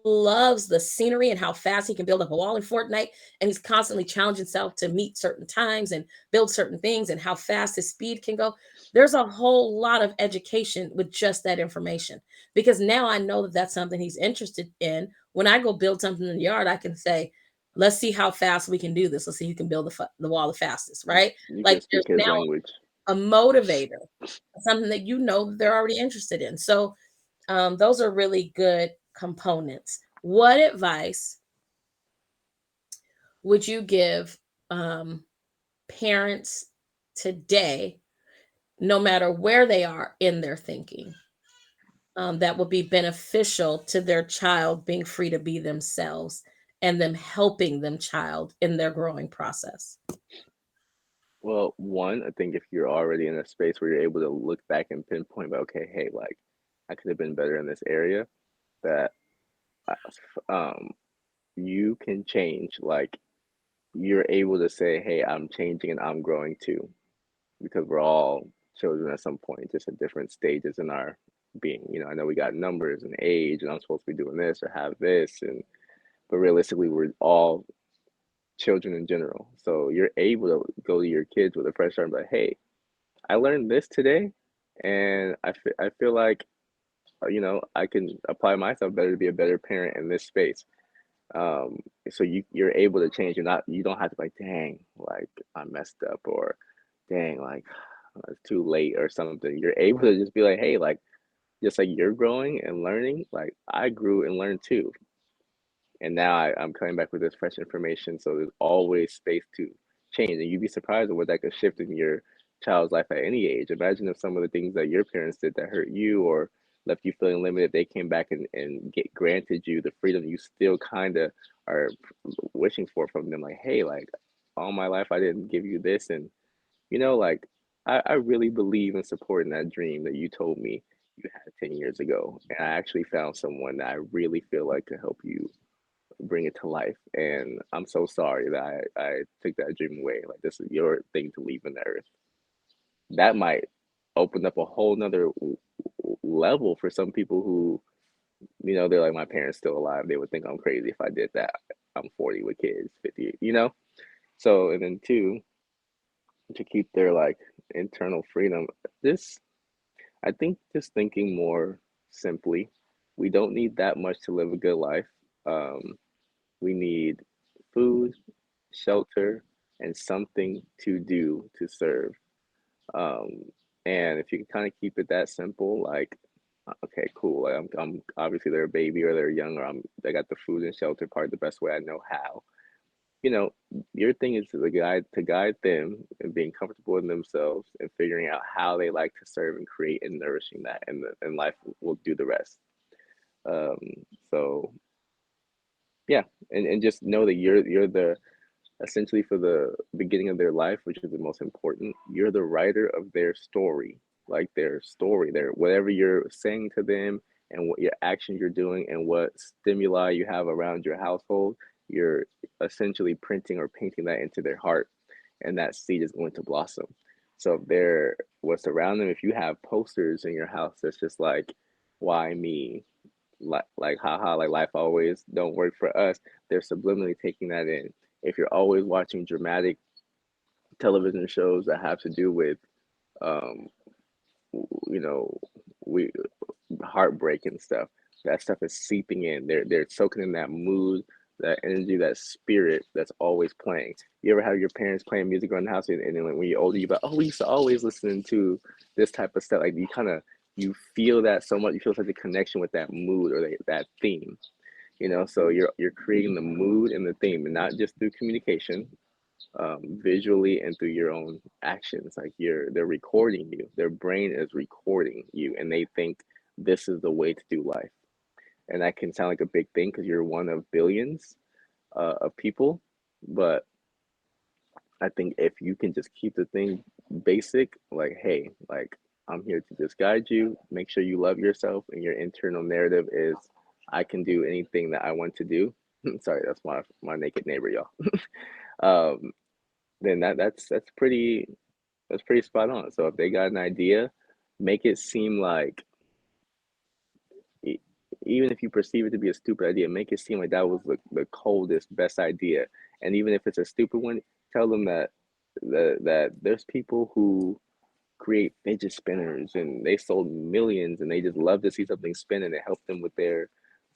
loves the scenery and how fast he can build up a wall in Fortnite. And he's constantly challenging himself to meet certain times and build certain things and how fast his speed can go. There's a whole lot of education with just that information because now I know that that's something he's interested in. When I go build something in the yard, I can say, let's see how fast we can do this. Let's see who can build the wall the fastest, right? You can Like speak there's his now language. a motivator, something that you know that they're already interested in. So those are really good components. What advice would you give um, parents today, no matter where they are in their thinking, that would be beneficial to their child being free to be themselves and them helping them child in their growing process? Well, one, I think if you're already in a space where you're able to look back and pinpoint, but okay, hey, like I could have been better in this area, that um you can change. Like you're able to say, hey, I'm changing and I'm growing too, because we're all children at some point, just at different stages in our being. I know we got numbers and age, and I'm supposed to be doing this or have this, and but realistically, we're all children in general. So you're able to go to your kids with a fresh start and be like, hey, I learned this today, and I feel like I can apply myself better to be a better parent in this space. Um, so you're able to change. You don't have to be like, dang, like I messed up, or dang, like it's too late or something. You're able to just be like, hey, like just like you're growing and learning, like I grew and learned too. And now I'm coming back with this fresh information. So there's always space to change. And you'd be surprised at what that could shift in your child's life at any age. Imagine if some of the things that your parents did that hurt you or left you feeling limited, they came back and get granted you the freedom you still kind of are wishing for from them. Like, hey, like all my life I didn't give you this. And, like I really believe in supporting that dream that you told me you had 10 years ago. And I actually found someone that I really feel like could help you bring it to life. And I'm so sorry that I took that dream away. Like this is your thing to leave in the earth. That might open up a whole nother level for some people who, they're like, my parents still alive. They would think I'm crazy if I did that. I'm 40 with kids, 50. So, and then two, to keep their like internal freedom, this, I think just thinking more simply, we don't need that much to live a good life. We need food, shelter, and something to do to serve. Um, and if you can kind of keep it that simple, like, okay, cool. Like I'm obviously they're a baby or they're young or they got the food and shelter part the best way I know how. You know, your thing is to guide them and being comfortable in themselves and figuring out how they like to serve and create and nourishing that, and life will do the rest. Um, so yeah, and just know that you're the essentially for the beginning of their life, which is the most important. You're the writer of their story, like their story, their whatever you're saying to them and what your actions you're doing and what stimuli you have around your household. You're essentially printing or painting that into their heart, and that seed is going to blossom. So if they're what's around them, if you have posters in your house that's just like, why me? Like haha, like life always don't work for us, they're subliminally taking that in. If you're always watching dramatic television shows that have to do with um you know we heartbreak and stuff, that stuff is seeping in. They're soaking in that mood, that energy, that spirit that's always playing. You ever have your parents playing music around the house, and then like, when you're older, you're like, oh, we used to always listen to this type of stuff. Like you feel that so much, you feel such a connection with that mood or that theme. So you're creating the mood and the theme, and not just through communication, visually and through your own actions. Like they're recording you. Their brain is recording you, and they think this is the way to do life. And that can sound like a big thing because you're one of billions of people, but I think if you can just keep the thing basic, like, hey, like I'm here to just guide you, make sure you love yourself, and your internal narrative is, I can do anything that I want to do. Sorry, that's my naked neighbor, y'all. um, then that's pretty spot on. So if they got an idea, make it seem like e- even if you perceive it to be a stupid idea, make it seem like that was the coldest, best idea. And even if it's a stupid one, tell them that there's people who create fidget spinners and they sold millions and they just love to see something spin and it helped them with their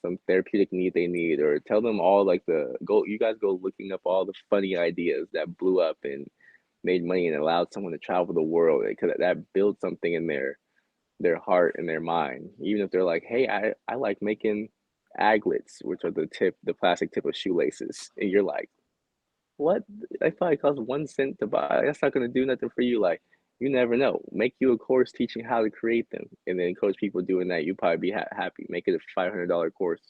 some therapeutic need they need. Or tell them all like the go you guys go looking up all the funny ideas that blew up and made money and allowed someone to travel the world, because that builds something in their heart and their mind. Even if they're like, hey, I like making aglets, which are the plastic tip of shoelaces, and you're like, what? That probably costs 1 cent to buy. That's not gonna do nothing for you. Like, you never know. Make you a course teaching how to create them, and then coach people doing that. You probably be happy. Make it a $500 course,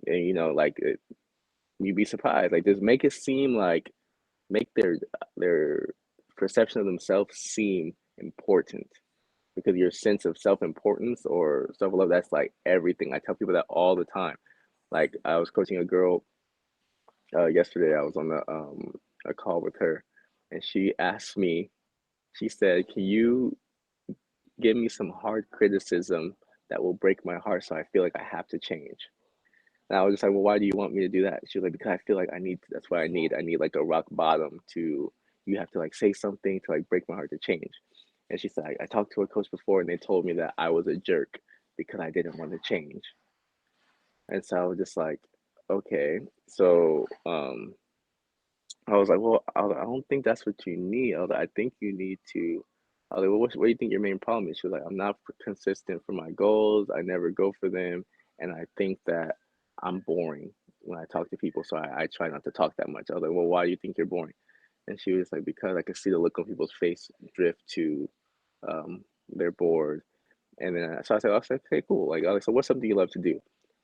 and like you'd be surprised. Like, just make it seem like make their perception of themselves seem important because your sense of self-importance or self-love, that's like everything. I tell people that all the time. Like I was coaching a girl yesterday. I was on a call with her, and she asked me. She said, "Can you give me some hard criticism that will break my heart so I feel like I have to change?" And I was just like, "Well, why do you want me to do that?" She was like, "Because I feel like I need to, that's what I need. I need like a rock bottom to, you have to like say something to like break my heart to change." And she said, I talked to a coach before and they told me that I was a jerk because I didn't want to change. And so I was just like, okay. So I was like, well, I don't think that's what you need. I was like, I think you need to. I was like, well, what do you think your main problem is? She was like, I'm not consistent for my goals. I never go for them, and I think that I'm boring when I talk to people. So I try not to talk that much. I was like, well, why do you think you're boring? And she was like, because I could see the look on people's face drift to they're bored. And then so I said, okay, cool. Like, I was like, so what's something you love to do?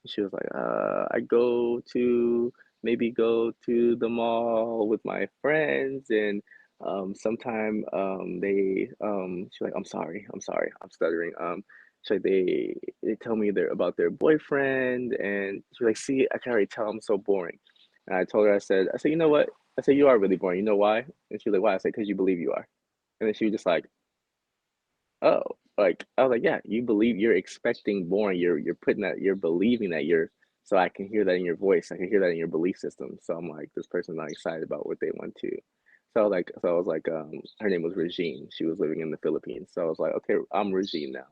She was like, I go to maybe go to the mall with my friends, and sometime she's like, I'm sorry, I'm stuttering. She's like, they tell me they're about their boyfriend, and she's like, see, I can already tell I'm so boring. And I told her, I said, you know what? I said, you are really boring. You know why? And she's like, why? I said, because you believe you are. And then she was just like, oh, like I was like, yeah, you believe, you're expecting boring. You're putting that, you're believing that you're, so I can hear that in your voice. I can hear that in your belief system. So I'm like, this person's not excited about what they want to. So I was like, her name was Regine. She was living in the Philippines. So I was like, okay, I'm Regine now,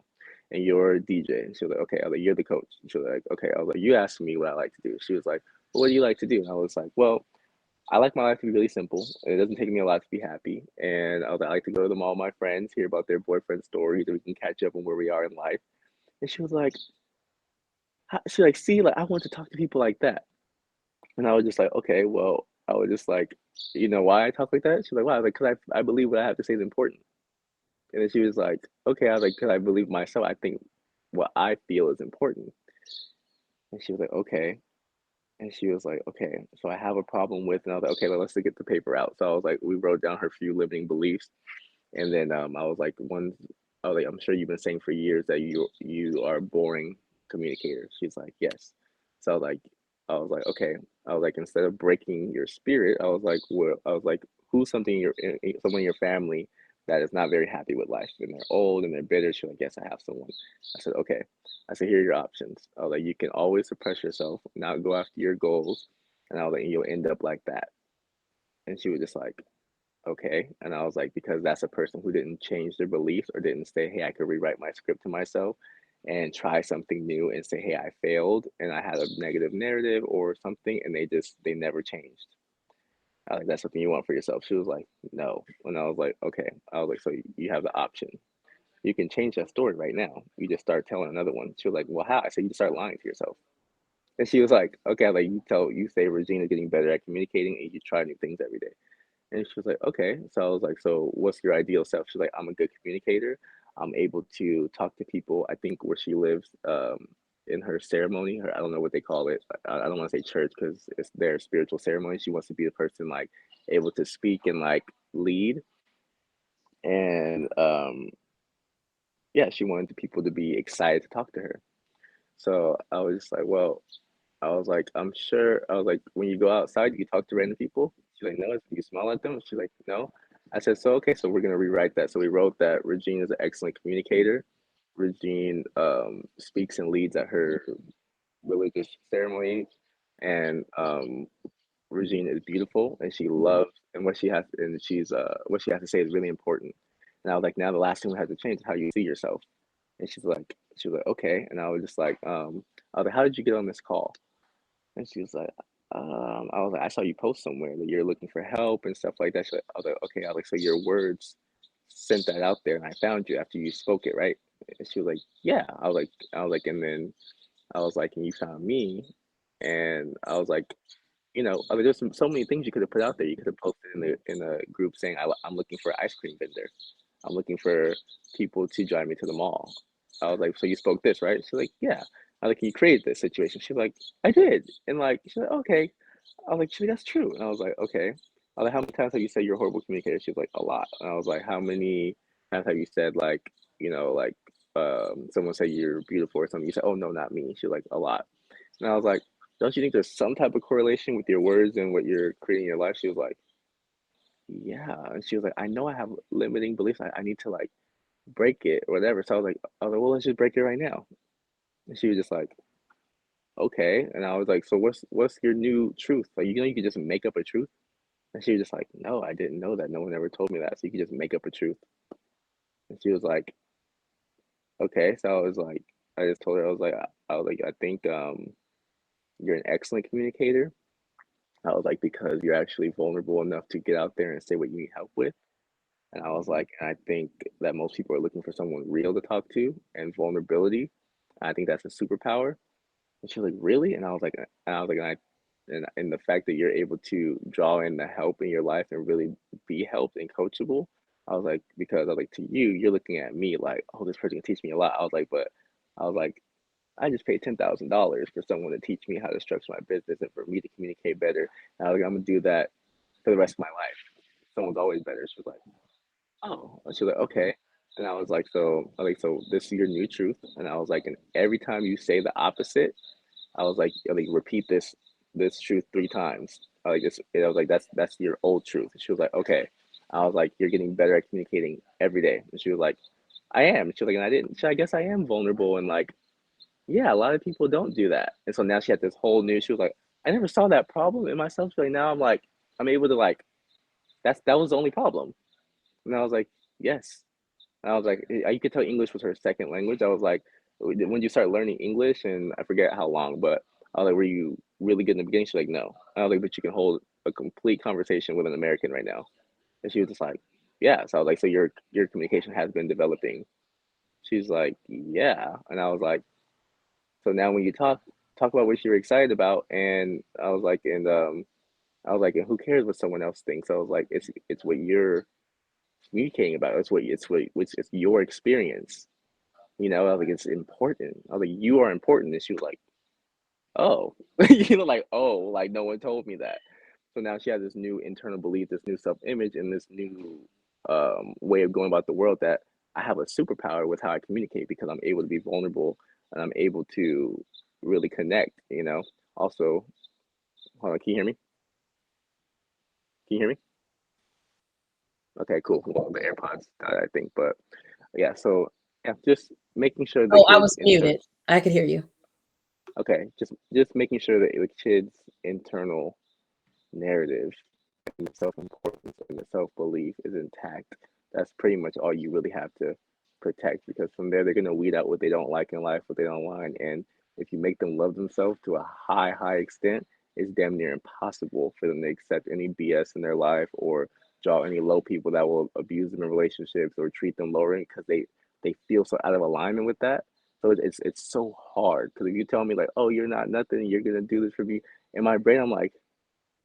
and you're a DJ. And she was like, okay. I was like, you're the coach. And she was like, okay. I was like, you asked me what I like to do. She was like, well, what do you like to do? And I was like, well, I like my life to be really simple. It doesn't take me a lot to be happy. And I like to go to the mall with my friends, hear about their boyfriend stories, and we can catch up on where we are in life. And she was like, she like, see, like I want to talk to people like that. And I was just like, okay, well, I was just like, you know why I talk like that? She's like, why? I was like, because I believe what I have to say is important. And then she was like, okay. I was like, because I believe myself. I think what I feel is important. And she was like, okay. And she was like, okay, so I have a problem with, and I was like, okay, well, let's get the paper out. So I was like, we wrote down her few limiting beliefs. And then I was like, I was like, I'm sure you've been saying for years that you are a boring communicator. She's like, yes. So I was like, okay. I was like, instead of breaking your spirit, I was like, well, I was like, who's something someone in your family that is not very happy with life and they're old and they're bitter? She's like, yes, I have someone. I said, okay. I said, here are your options. I was like, you can always suppress yourself, not go after your goals, and I was like, you'll end up like that. And she was just like, okay. And I was like, because that's a person who didn't change their beliefs or didn't say, hey, I could rewrite my script to myself and try something new and say, hey, I failed and I had a negative narrative or something. And they never changed. I was like, that's something you want for yourself. She was like, no. And I was like, okay. I was like, so you have the option. You can change that story right now. You just start telling another one. She was like, well, how? I said, you just start lying to yourself. And she was like, okay, like you say Regina's getting better at communicating and you try new things every day. And she was like, okay. So I was like, so what's your ideal self? She's like, I'm a good communicator. I'm able to talk to people. I think where she lives, in her ceremony, I don't know what they call it. I don't want to say church because it's their spiritual ceremony. She wants to be the person like able to speak and like lead. And yeah, she wanted the people to be excited to talk to her. So I was just like, well, I was like, I'm sure. I was like, when you go outside, you talk to random people. She's like, no. You smile at them. She's like, no. I said, so okay, so we're gonna rewrite that. So we wrote that Regine is an excellent communicator. Regine speaks and leads at her religious ceremonies, and Regine is beautiful, and she loves, and what she has to say is really important. And I was like, now the last thing we have to change is how you see yourself. And she was like, okay. And I was just like, I was like, how did you get on this call? And she was like, I was like, I saw you post somewhere that you're looking for help and stuff like that. I was like, okay. I was like, so your words sent that out there, and I found you after you spoke it, right? And she was like, yeah. And then I was like, and you found me, and I was like, I mean, there's so many things you could have put out there. You could have posted in a group saying, I'm looking for an ice cream vendor. I'm looking for people to drive me to the mall. I was like, so you spoke this, right? She's like, yeah. I was like, you created this situation. She's like, I did. And like, she's like, okay. I was like, that's true. And I was like, okay. I was like, how many times have you said you're a horrible communicator? She was like, a lot. And I was like, how many times have you said like, like someone said you're beautiful or something? You said, oh no, not me. She was like, a lot. And I was like, don't you think there's some type of correlation with your words and what you're creating in your life? She was like, yeah. And she was like, I know I have limiting beliefs. I need to like break it or whatever. So I was like, well, let's just break it right now. And she was just like, okay. And I was like, so what's your new truth? Like, you could just make up a truth. And she was just like, no, I didn't know that. No one ever told me that. So you could just make up a truth. And she was like, okay. So I just told her, I was like, I think you're an excellent communicator. I was like, because you're actually vulnerable enough to get out there and say what you need help with. And I was like, and I think that most people are looking for someone real to talk to and vulnerability. I think that's a superpower. And she was like, really? And the fact that you're able to draw in the help in your life and really be helped and coachable, I was like, because I was like, to you, you're looking at me like, oh, this person can teach me a lot. I was like, I just paid $10,000 for someone to teach me how to structure my business and for me to communicate better. And I was like, I'm gonna do that for the rest of my life. Someone's always better. She was like, oh, and she was like, okay. And so this is your new truth. And I was like, and every time you say the opposite, I was like, repeat this truth 3 times. I was like, that's your old truth. And she was like, okay. I was like, you're getting better at communicating every day. And she was like, I am. She was like, and I didn't. I guess I am vulnerable and like, yeah, a lot of people don't do that. And so now she had this whole new. She was like, I never saw that problem in myself. She's like now I'm like, I'm able to like, that was the only problem. And I was like, yes. And I was like, you could tell English was her second language. I was like, when you start learning English, and I forget how long, but I was like, were you really good in the beginning? She's like, no. I was like, but you can hold a complete conversation with an American right now. And she was just like, yeah. So I was like, so your communication has been developing. She's like, yeah. And I was like, so now when you talk about what you're excited about, and I was like, and who cares what someone else thinks? I was like, it's what you're communicating about. It's your experience. I was like, it's important. I was like, you are important. And she was like, oh, like, oh, like no one told me that. So now she has this new internal belief, this new self image, and this new way of going about the world that I have a superpower with how I communicate because I'm able to be vulnerable and I'm able to really connect. Also, hold on, can you hear me? Can you hear me? Okay, cool. Well, the AirPods died, I think, but yeah. So yeah, just making sure the Oh, I kids was inter muted. I could hear you. okay, just making sure that the kids' internal narrative and the self-importance and the self-belief is intact. That's pretty much all you really have to protect because from there they're gonna weed out what they don't like in life, what they don't want, and if you make them love themselves to a high extent, it's damn near impossible for them to accept any BS in their life or draw any low people that will abuse them in relationships or treat them lowering because they feel so out of alignment with that. So it's so hard because if you tell me like, oh, you're not nothing, you're gonna do this for me, in my brain I'm like,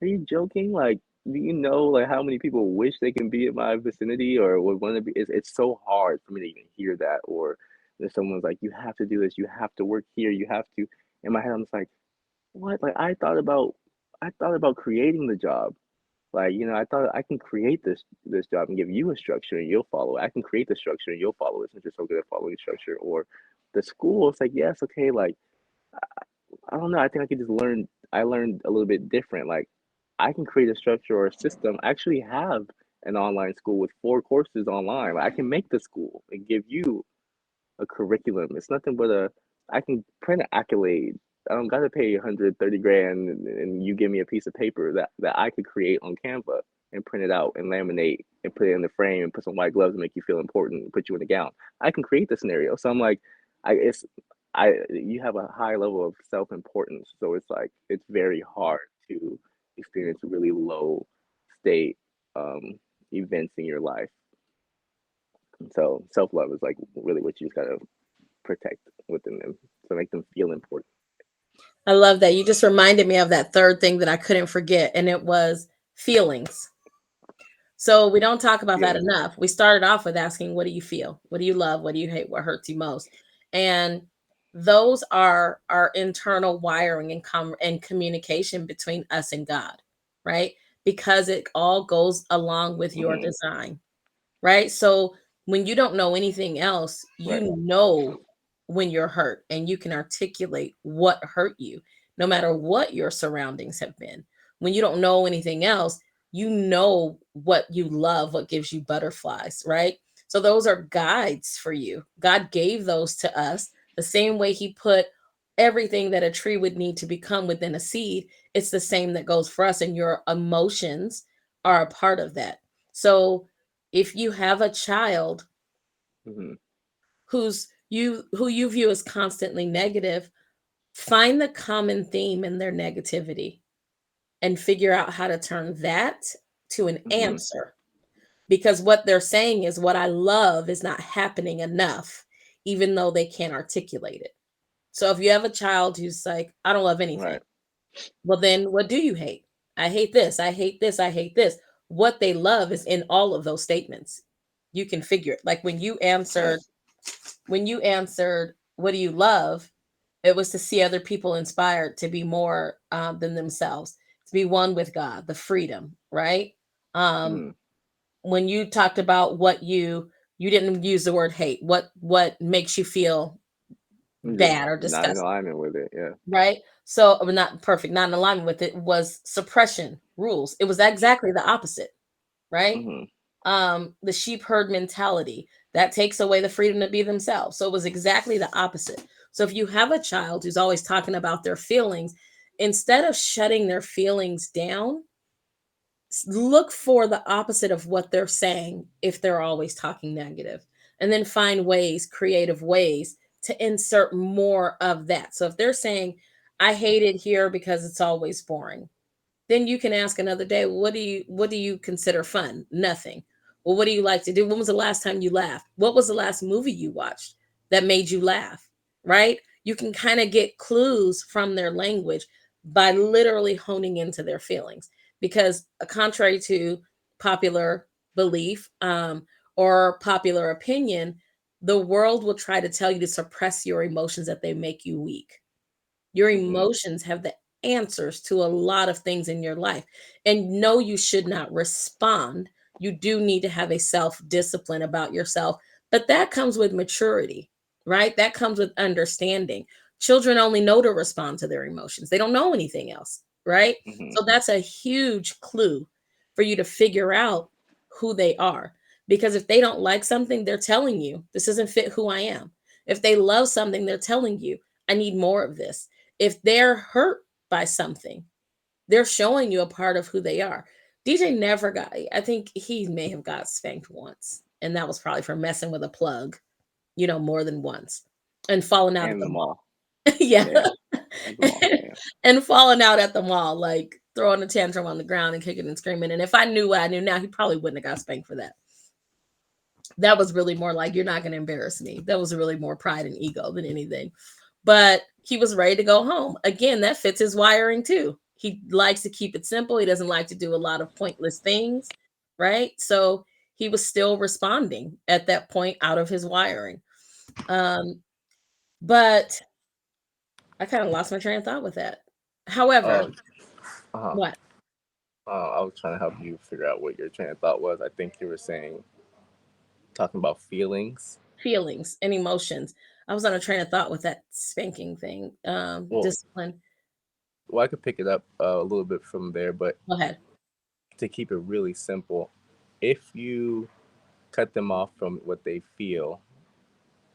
are you joking? Like, do you know like how many people wish they can be in my vicinity or would want to be? It's so hard for me to even hear that. Or if someone's like, you have to do this, you have to work here, you have to. In my head, I'm just like, what? Like I thought about creating the job. Like, I thought I can create this job and give you a structure and you'll follow it. I can create the structure and you'll follow it since you're so good at following structure. Or the school, it's like, yes, okay, like I don't know. I think I could just learn. I learned a little bit different. Like, I can create a structure or a system. I actually have an online school with 4 courses online. Like, I can make the school and give you a curriculum. It's nothing but I can print an accolade. I don't gotta pay 130 grand and you give me a piece of paper that I could create on Canva and print it out and laminate and put it in the frame and put some white gloves and make you feel important and put you in a gown. I can create the scenario. So I'm like, it's you have a high level of self-importance. So it's like it's very hard to experience really low state um events in your life. So self-love is like really what you just gotta protect within them to make them feel important. I love that. You just reminded me of that third thing that I couldn't forget, and it was feelings. So we don't talk about that Feelings. enough. We started off with asking, what do you feel? What do you love? What do you hate? What hurts you most? And those are our internal wiring and communication between us and God, right? because it all goes along with your Mhm. design, right? So when you don't know anything else, Right. you know when you're hurt and you can articulate what hurt you, no matter what your surroundings have been. When you don't know anything else, you know what you love, what gives you butterflies, right? So those are guides for you. God gave those to us the same way He put everything that a tree would need to become within a seed. It's the same that goes for us, and your emotions are a part of that. So if you have a child Mhm. who you view as constantly negative, find the common theme in their negativity and figure out how to turn that to an Mhm. answer, because what they're saying is what I love is not happening enough, even though they can't articulate it. So if you have a child who's like, I don't love anything, Right. well, then what do you hate? I hate this, I hate this, I hate this. What they love is in all of those statements. You can figure it. Like Right. when you answered, what do you love? It was to see other people inspired to be more than themselves, to be one with God, the freedom, right? Um, Mhm. when you talked about you didn't use the word hate. What makes you feel I'm just bad or not in disgusted, alignment with it. Yeah. right? So, not perfect, not in alignment with it, was suppression rules. It was exactly the opposite, right? Mhm. The sheep herd mentality that takes away the freedom to be themselves. So it was exactly the opposite. So if you have a child who's always talking about their feelings, instead of shutting their feelings down, look for the opposite of what they're saying if they're always talking negative, and then find ways, creative ways, to insert more of that. So if they're saying, I hate it here because it's always boring, then you can ask another day, what do you consider fun? Nothing. Well, what do you like to do? When was the last time you laughed? What was the last movie you watched that made you laugh? Right? You can kind of get clues from their language by literally honing into their feelings. Because contrary to popular belief, or popular opinion, the world will try to tell you to suppress your emotions, that they make you weak. Your Mhm. emotions have the answers to a lot of things in your life. And no, you should not respond. You do need to have a self discipline about yourself, but that comes with maturity, right? That comes with understanding. Children only know to respond to their emotions, they don't know anything else, right? Mhm. So that's a huge clue for you to figure out who they are. Because if they don't like something, they're telling you, this doesn't fit who I am. If they love something, they're telling you, I need more of this. If they're hurt by something, they're showing you a part of who they are. DJ never got, I think he may have got spanked once, and that was probably for messing with a plug, more than once, and falling out at And the the mall. mall. Yeah. Yeah. At the mall. Yeah. And falling out at the mall, like throwing a tantrum on the ground and kicking and screaming. And if I knew what I knew now, he probably wouldn't have got spanked for that. That was really more like, you're not going to embarrass me. That was really more pride and ego than anything. But he was ready to go home. Again, that fits his wiring too. He likes to keep it simple. He doesn't like to do a lot of pointless things, right? So he was still responding at that point out of his wiring. Um, but I kind of lost my train of thought with that. However, Oh. Uh-huh. what I was trying to help you figure out what your train of thought was. I think you were saying talking about feelings. feelings and emotions? I was on a train of thought with that spanking thing. Well, Discipline. well, I could pick it up a little bit from there, but Go ahead. to keep it really simple, if you cut them off from what they feel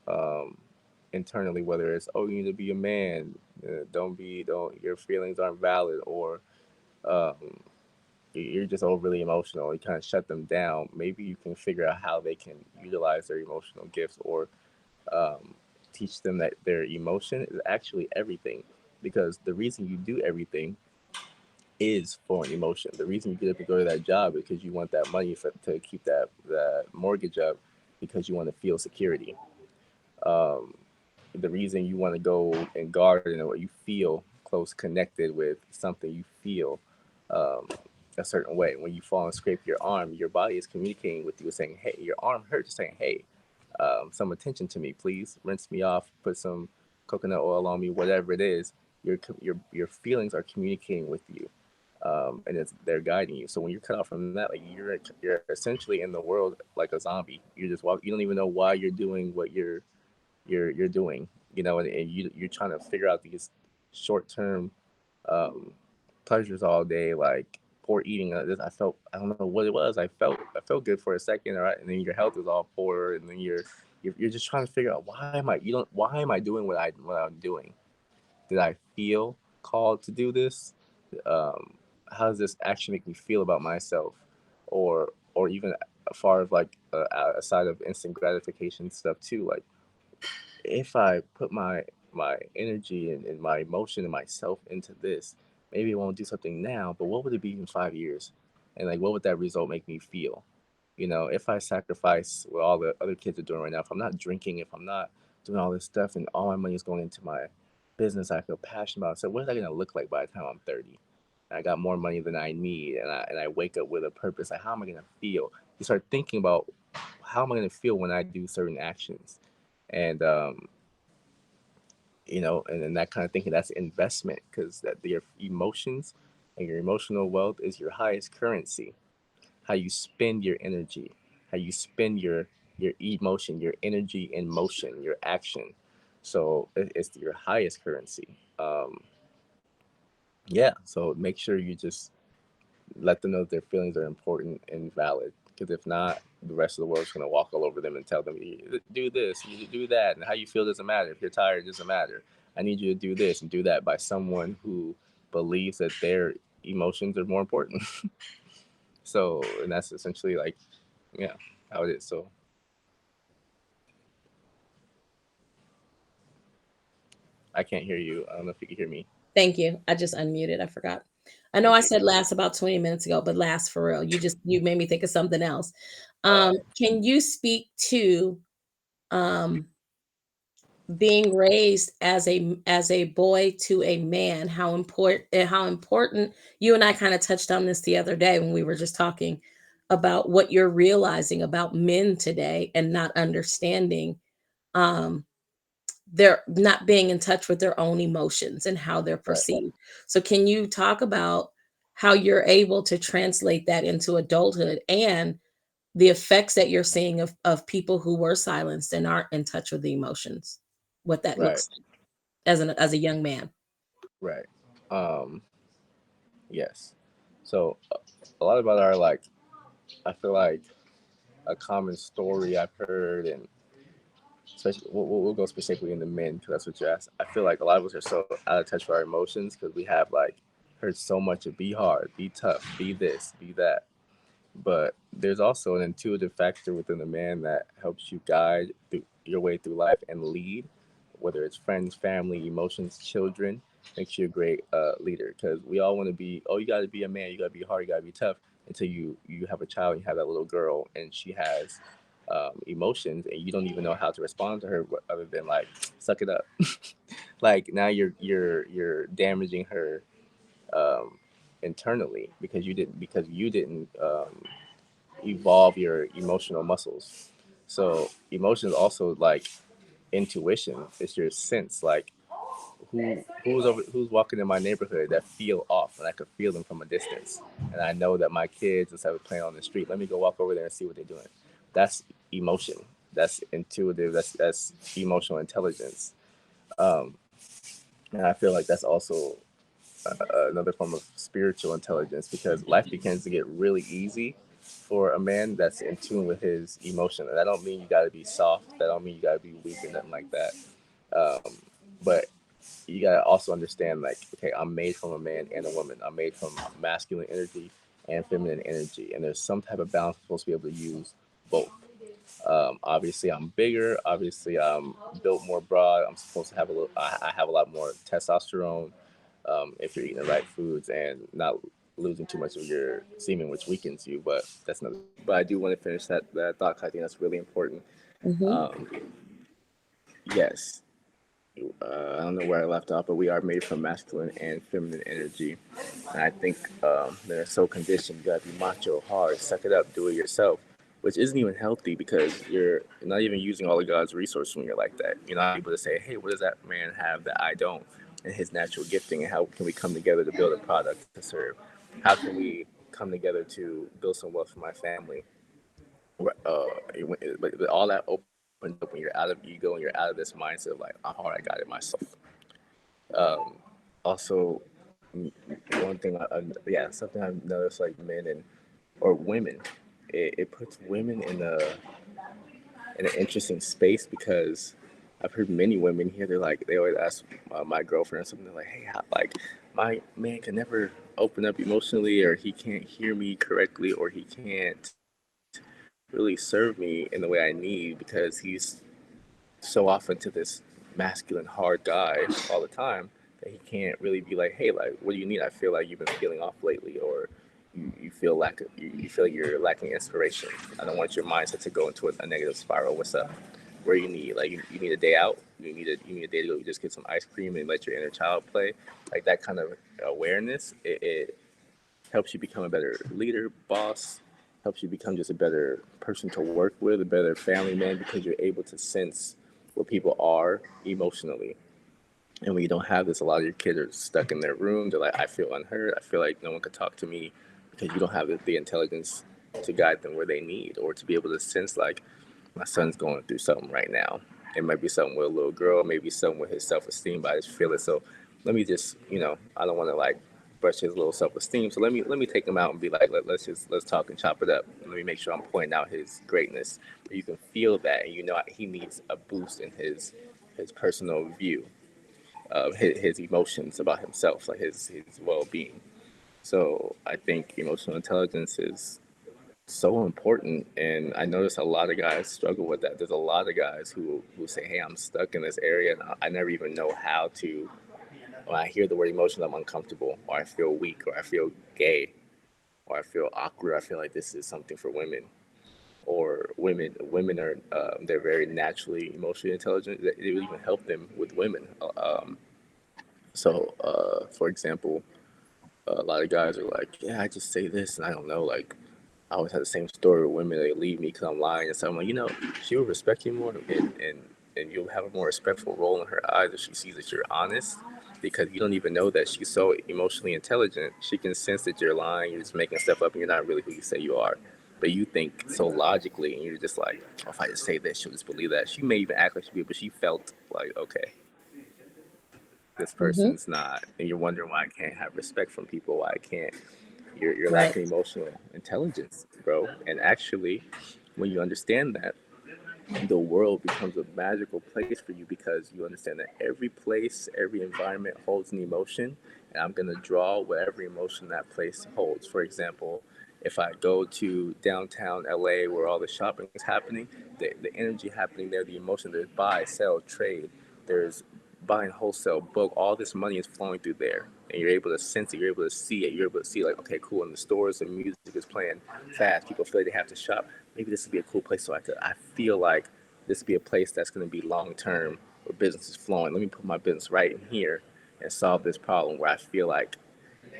um, internally, whether it's oh you need to be a man, don't your feelings aren't valid, or um, you're just overly emotional. You kind of shut them down. Maybe you can figure out how they can utilize their emotional gifts, or um, teach them that their emotion is actually everything. Because the reason you do everything is for an emotion. The reason you get up and go to that job is because you want that money to keep that mortgage up, because you want to feel security. Um, the reason you want to go and garden, or you feel close connected with something, you feel um, a certain way. When you fall and scrape your arm, your body is communicating with you, saying, "Hey, your arm hurts," saying, "Hey, some attention to me, please. Rinse me off. Put some coconut oil on me. Whatever it is, your feelings are communicating with you. and they're guiding you. So when you're cut off from that, like you're essentially in the world like a zombie. You just walk. You don't even know why you're doing what you're doing. And you're trying to figure out these short term um, pleasures all day, like poor eating. I don't know what it was. I felt good for a second, all right, and then your health is all poor, and then you're just trying to figure out why am I doing what I'm doing? Did I feel called to do this? Um, how does this actually make me feel about myself, or even as far as like aside of instant gratification stuff too, like if I put my energy and my emotion and myself into this, maybe it won't do something now, but what would it be in 5 years? And like, what would that result make me feel? If I sacrifice what all the other kids are doing right now, if I'm not drinking, if I'm not doing all this stuff, and all my money is going into my business I feel passionate about, so what is that going to look like by the time I'm 30? And I got more money than I need, and I wake up with a purpose. Like, how am I going to feel? You start thinking about how am I going to feel when I do certain actions, and and then that kind of thinking, that's investment, because that your emotions and your emotional wealth is your highest currency. How you spend your energy, how you spend your emotion, your energy in motion, your action. So it's your highest currency. Yeah, so make sure you just let them know that their feelings are important and valid, because if not, the rest of the world's going to walk all over them and tell them, "You do this, you do that, and how you feel doesn't matter. If you're tired, it doesn't matter. I need you to do this and do that," by someone who believes that their emotions are more important. So, and that's essentially like, yeah, how it is. So I can't hear you. I don't know if you can hear me. Thank you. I just unmuted. I forgot. I know Thank I you. said last about 20 minutes ago, but last for real. You made me think of something else. Uh, Can you speak to um being raised as a boy to a man, how important you and I kind of touched on this the other day when we were just talking about what you're realizing about men today and not understanding, um they're not being in touch with their own emotions and how they're right, perceived. So can you talk about how you're able to translate that into adulthood and the effects that you're seeing of people who were silenced and aren't in touch with the emotions, what that right, looks like as a young man? right. Um, yes. So a lot about our like, I feel like a common story I've heard, and especially we'll go specifically into men because that's what you asked. I feel like a lot of us are so out of touch with our emotions because we have like heard so much of be hard, be tough, be this, be that. But there's also an intuitive factor within the man that helps you guide your way through life and lead, whether it's friends, family, emotions, children. Makes you a great leader, because we all want to be. Oh, you got to be a man. You got to be hard. You got to be tough. Until you have a child, you have that little girl, and she has emotions, and you don't even know how to respond to her other than like suck it up. Like now you're damaging her um, internally because you didn't evolve your emotional muscles. So emotions also like intuition. It's your sense, like who's walking in my neighborhood that feel off, and I could feel them from a distance, and I know that my kids instead of playing on the street, let me go walk over there and see what they're doing. That's emotion. That's intuitive. That's emotional intelligence. Um, and I feel like that's also another form of spiritual intelligence, because life begins to get really easy for a man that's in tune with his emotion. And that don't mean you got to be soft. That don't mean you got to be weak or nothing like that. But you got to also understand, like, okay, I'm made from a man and a woman. I'm made from masculine energy and feminine energy, and there's some type of balance I'm supposed to be able to use both. Obviously, I'm bigger. Obviously, I'm built more broad. I'm supposed to have a little. I have a lot more testosterone if you're eating the right foods and not losing too much of your semen, which weakens you. But that's another. But I do want to finish that thought, 'cause I think that's really important. Hmm. Um, yes, I don't know where I left off, but we are made from masculine and feminine energy. And I think they're so conditioned. You gotta be macho, hard, suck it up, do it yourself, which isn't even healthy, because you're not even using all of God's resources when you're like that. You're not able to say, hey, what does that man have that I don't? And his natural gifting, and how can we come together to build a product to serve? How can we come together to build some wealth for my family? But all that opens up when you're out of ego and you're out of this mindset of like, oh, I got it myself. Also, one thing, yeah, something I've noticed, like men and or women, it puts women in an interesting space because I've heard many women here. They always ask my girlfriend or something. They're like, hey, how, like my man can never open up emotionally, or he can't hear me correctly, or he can't really serve me in the way I need because he's so often to this masculine, hard guy all the time that he can't really be like, hey, like, what do you need? I feel like you've been feeling off lately, or you feel you feel like you're lacking inspiration. I don't want your mindset to go into a negative spiral. What's up? Where you need you need a day out. You need a day to go just get some ice cream and let your inner child play. Like that kind of awareness. It helps you become a better leader, boss, helps you become just a better person to work with, a better family man because you're able to sense where people are emotionally. And when you don't have this, a lot of your kids are stuck in their room. They're like, I feel unheard. I feel like no one could talk to me because you don't have the intelligence to guide them where they need or to be able to sense, like, my son's going through something right now. It might be something with a little girl, maybe something with his self esteem, but I just feel it. So let me just, I don't want to like brush his little self esteem. So let me take him out and be like, let's talk and chop it up. Let me make sure I'm pointing out his greatness. You can feel that, and you know he needs a boost in his personal view of his emotions about himself, like his well being. So I think emotional intelligence is so important, and I notice a lot of guys struggle with that. There's a lot of guys who say, hey, I'm stuck in this area and I never even know how to. When I hear the word emotion, I'm uncomfortable, or I feel weak, or I feel gay, or I feel awkward. I feel like this is something for women, or women are they're very naturally emotionally intelligent. It will even help them with women. For example, a lot of guys are like, yeah, I just say this and I don't know. Like, I always have the same story with women. They leave me because I'm lying. And so I'm like, she will respect you more, and you'll have a more respectful role in her eyes if she sees that you're honest, because you don't even know that she's so emotionally intelligent. She can sense that you're lying, you're just making stuff up, and you're not really who you say you are. But you think so logically, and you're just like, oh, if I just say this, she'll just believe that. She may even act like she be, but she felt like, okay, this Mm-hmm. person's not, and you're wondering why I can't have respect from people, why I can't. You're Right. lacking emotional intelligence, bro. And actually, when you understand that, the world becomes a magical place for you because you understand that every place, every environment holds an emotion, and I'm gonna draw whatever emotion that place holds. For example, if I go to downtown LA where all the shopping is happening, the energy happening there, the emotion, there's buy, sell, trade, there's buying wholesale, bulk, all this money is flowing through there. And you're able to sense it, you're able to see it, you're able to see, like, okay, cool, in the stores, the music is playing fast, people feel like they have to shop. Maybe this would be a cool place, so I feel like this would be a place that's going to be long term where business is flowing. Let me put my business right in here and solve this problem where I feel like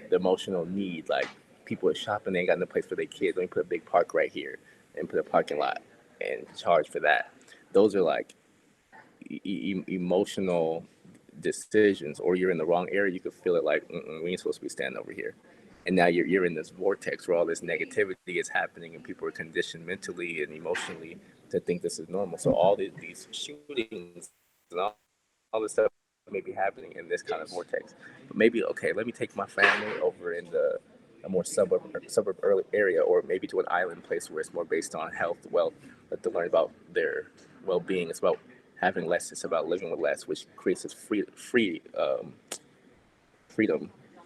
the emotional need, like people are shopping, they ain't got no place for their kids. Let me put a big park right here and put a parking lot and charge for that. Those are like emotional decisions, or you're in the wrong area. You could feel it like, we ain't supposed to be standing over here. And now you're in this vortex where all this negativity is happening, and people are conditioned mentally and emotionally to think this is normal. So all these shootings and all this stuff may be happening in this kind of vortex. But maybe, okay, let me take my family over in a more suburb early area, or maybe to an island place where it's more based on health, wealth, let them learn about their well-being. It's about having less. It's about living with less, which creates this freedom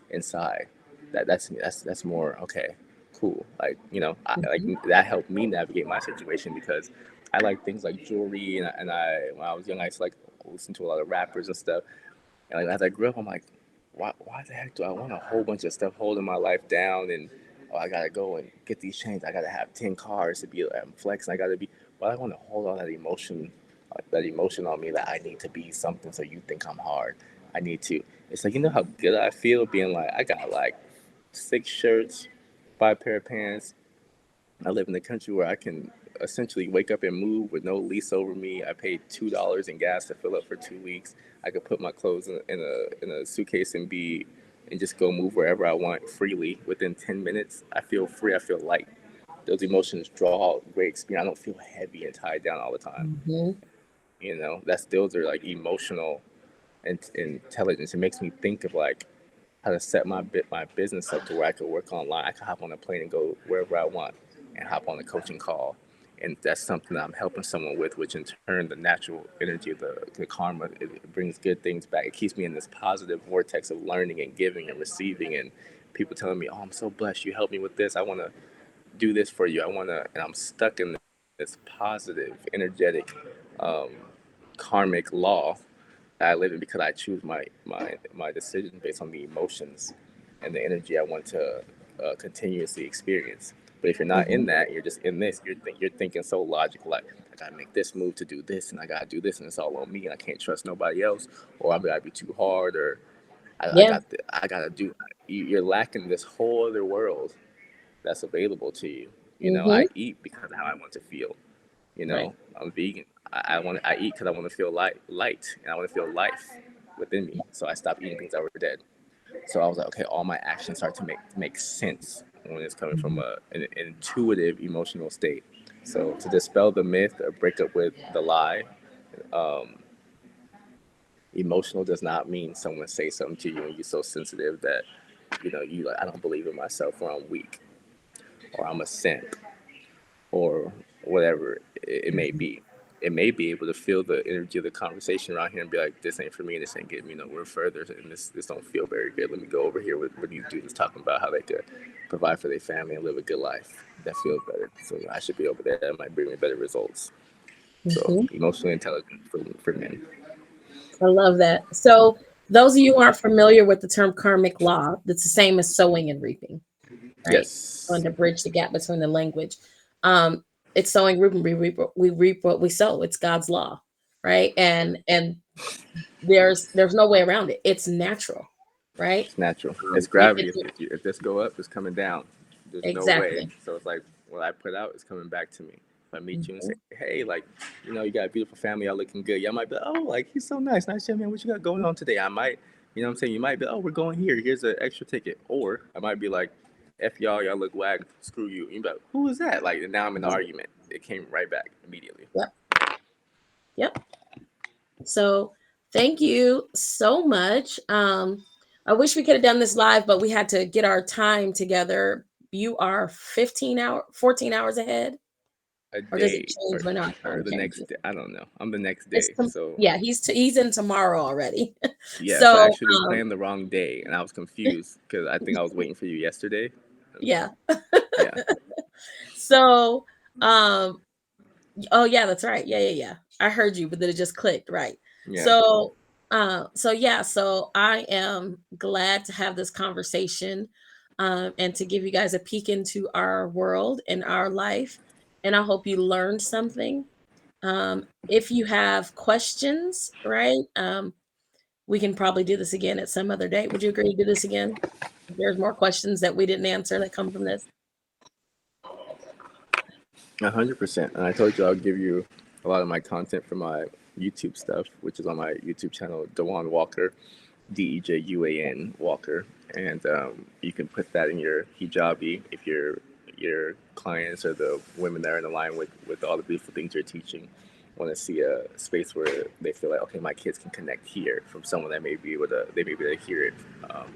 inside. That's more okay, cool. Like, like Mm-hmm. that helped me navigate my situation because I like things like jewelry, and I when I was young I used to like listen to a lot of rappers and stuff. And like, as I grew up, I'm like, why the heck do I want a whole bunch of stuff holding my life down? And oh, I gotta go and get these chains. I gotta have 10 cars to be flexing. I gotta be. Well, I want to hold all that emotion, that emotion on me that I need to be something. So you think I'm hard. I need to. It's like, how good I feel being like I got like 6 shirts, 5 pair of pants. I live in the country where I can essentially wake up and move with no lease over me. I paid $2 in gas to fill up for 2 weeks. I could put my clothes in a suitcase and be and just go move wherever I want freely within 10 minutes, I feel free. I feel light. Those emotions draw great experience. I don't feel heavy and tied down all the time. Mm-hmm. Those are like emotional and intelligence. It makes me think of like how to set my business up to where I could work online. I could hop on a plane and go wherever I want and hop on a coaching call. And that's something that I'm helping someone with, which in turn, the natural energy of the karma, it brings good things back. It keeps me in this positive vortex of learning and giving and receiving, and people telling me, "Oh, I'm so blessed. You helped me with this. I want to do this for you. I want to," and I'm stuck in this positive, energetic, um, karmic law I live in because I choose my decisions based on the emotions and the energy I want to continuously experience. But if you're not in Mm-hmm. that, you're just in this. You're thinking so logical, like I gotta make this move to do this, and I gotta do this, and it's all on me, and I can't trust nobody else, or I gotta be too hard, or Yeah. I gotta do. You're lacking this whole other world that's available to you. Mm-hmm. I eat because of how I want to feel. Right. I'm vegan. I eat because I want to feel light, and I want to feel life within me. So I stopped eating things that were dead. So I was like, okay, all my actions start to make sense when it's coming from Mm-hmm. an intuitive emotional state. So to dispel the myth or break up with the lie, um, emotional does not mean someone say something to you and you're so sensitive that you like, I don't believe in myself, or I'm weak, or I'm a simp, or whatever it may Mm-hmm. be. It may be able to feel the energy of the conversation around here and be like, this ain't for me, and this ain't getting me nowhere further, and this don't feel very good. Let me go over here with these dudes talking about how they could provide for their family and live a good life. That feels better. So I should be over there. That might bring me better results. So Mm-hmm. emotionally intelligent for men. I love that. So, those of you who aren't familiar with the term karmic law, that's the same as sowing and reaping, right? On Yes. to bridge the gap between the language. Um, it's sowing, reaping. We reap what we sow. It's God's law, right? And there's no way around it. It's natural, right? It's natural. It's If gravity. it's If this go up, it's coming down. There's no way. exactly. So it's like what I put out is coming back to me. If I meet you and say, Mhm. hey, like, you got a beautiful family, y'all looking good. Y'all might be, oh, like, he's so nice. Nice to man. What you got going on today? I might, you know what I'm saying? You might be, oh, we're going here. Here's an extra ticket. Or I might be like, F y'all look whack. Screw you. And you be like, who is that? Like, and now I'm in the argument. It came right back immediately. Yep. Yep. So thank you so much. I wish we could have done this live, but we had to get our time together. You are 14 hours ahead, A or does it day change when our or time the next changes? day. I don't know. I'm the next It's day. So yeah, he's in tomorrow already. yeah, so So actually we planned the wrong day, and I was confused because I think I was waiting for you yesterday. yeah. Yeah, So um oh yeah, that's right. Yeah, yeah, yeah. I heard you, but then it just clicked, right. yeah, So yeah, so I am glad to have this conversation, and to give you guys a peek into our world and our life. And I hope you learned something. If you have questions, right? We can probably do this again at some other date. Would you agree to do this again? If there's more questions that we didn't answer that come from this. 100%. And I told you I'll give you a lot of my content for my YouTube stuff, which is on my YouTube channel, Dewan Walker, Dejuan Walker, and you can put that in your hijabi if your clients or the women that are in line with all the beautiful things you're teaching want to see a space where they feel like, okay, my kids can connect here from someone that may be able to hear it. Um,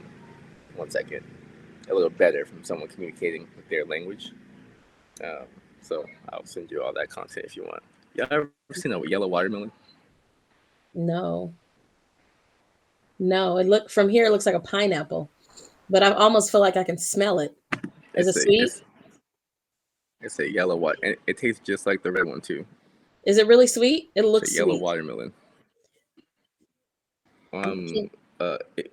1 second, a little better from someone communicating with their language. Um, so I'll send you all that content if you want. Y'all ever seen a yellow watermelon? No, no. It look from here. It looks like a pineapple, but I almost feel like I can smell it. Is it It's a sweet? it's it's a yellow water. It tastes just like the red one too. Is it really sweet? It It's a looks yellow sweet. watermelon. Um, uh, it,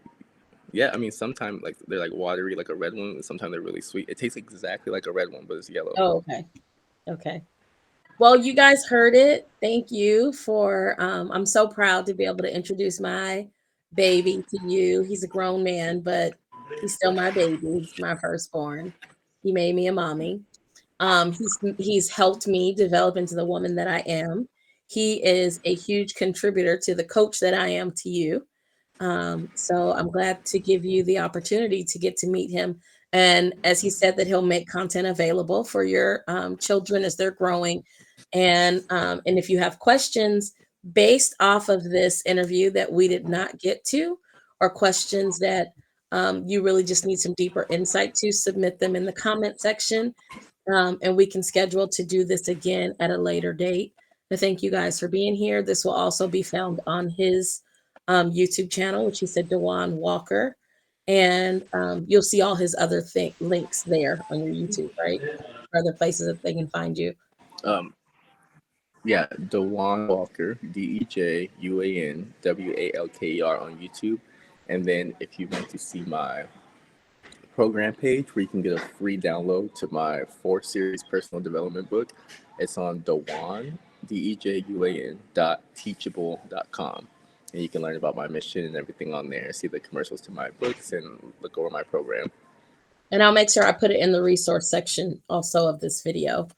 yeah, I mean sometimes like they're like watery like a red one, and sometimes they're really sweet. It tastes exactly like a red one, but it's yellow. Oh, okay. Okay. Well, you guys heard it. Thank you for I'm so proud to be able to introduce my baby to you. He's a grown man, but he's still my baby. He's my firstborn. He made me a mommy. He's helped me develop into the woman that I am. He is a huge contributor to the coach that I am to you. So I'm glad to give you the opportunity to get to meet him. And as he said, that he'll make content available for your children as they're growing. And if you have questions based off of this interview that we did not get to, or questions that you really just need some deeper insight to, submit them in the comment section, and we can schedule to do this again at a later date. I thank you guys for being here. This will also be found on his YouTube channel, which he said Dewan Walker, and you'll see all his other links there on your YouTube, right? Other places that they can find you. Um, yeah, Dewan Walker, DeJuanWalker on YouTube. And then if you want to see my program page where you can get a free download to my 4 series personal development book, it's on Dewan, DeJuan.teachable.com. And you can learn about my mission and everything on there, see the commercials to my books, and look over my program. And I'll make sure I put it in the resource section also of this video.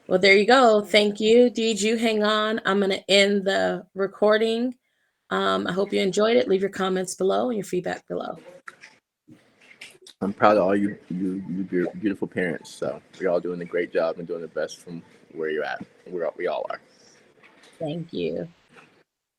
Well, there you go. Thank you. Did you hang on? I'm going to end the recording. I hope you enjoyed it. Leave your comments below and your feedback below. I'm proud of all you beautiful parents. So you're all doing a great job and doing the best from where you're at. We all are. Thank you.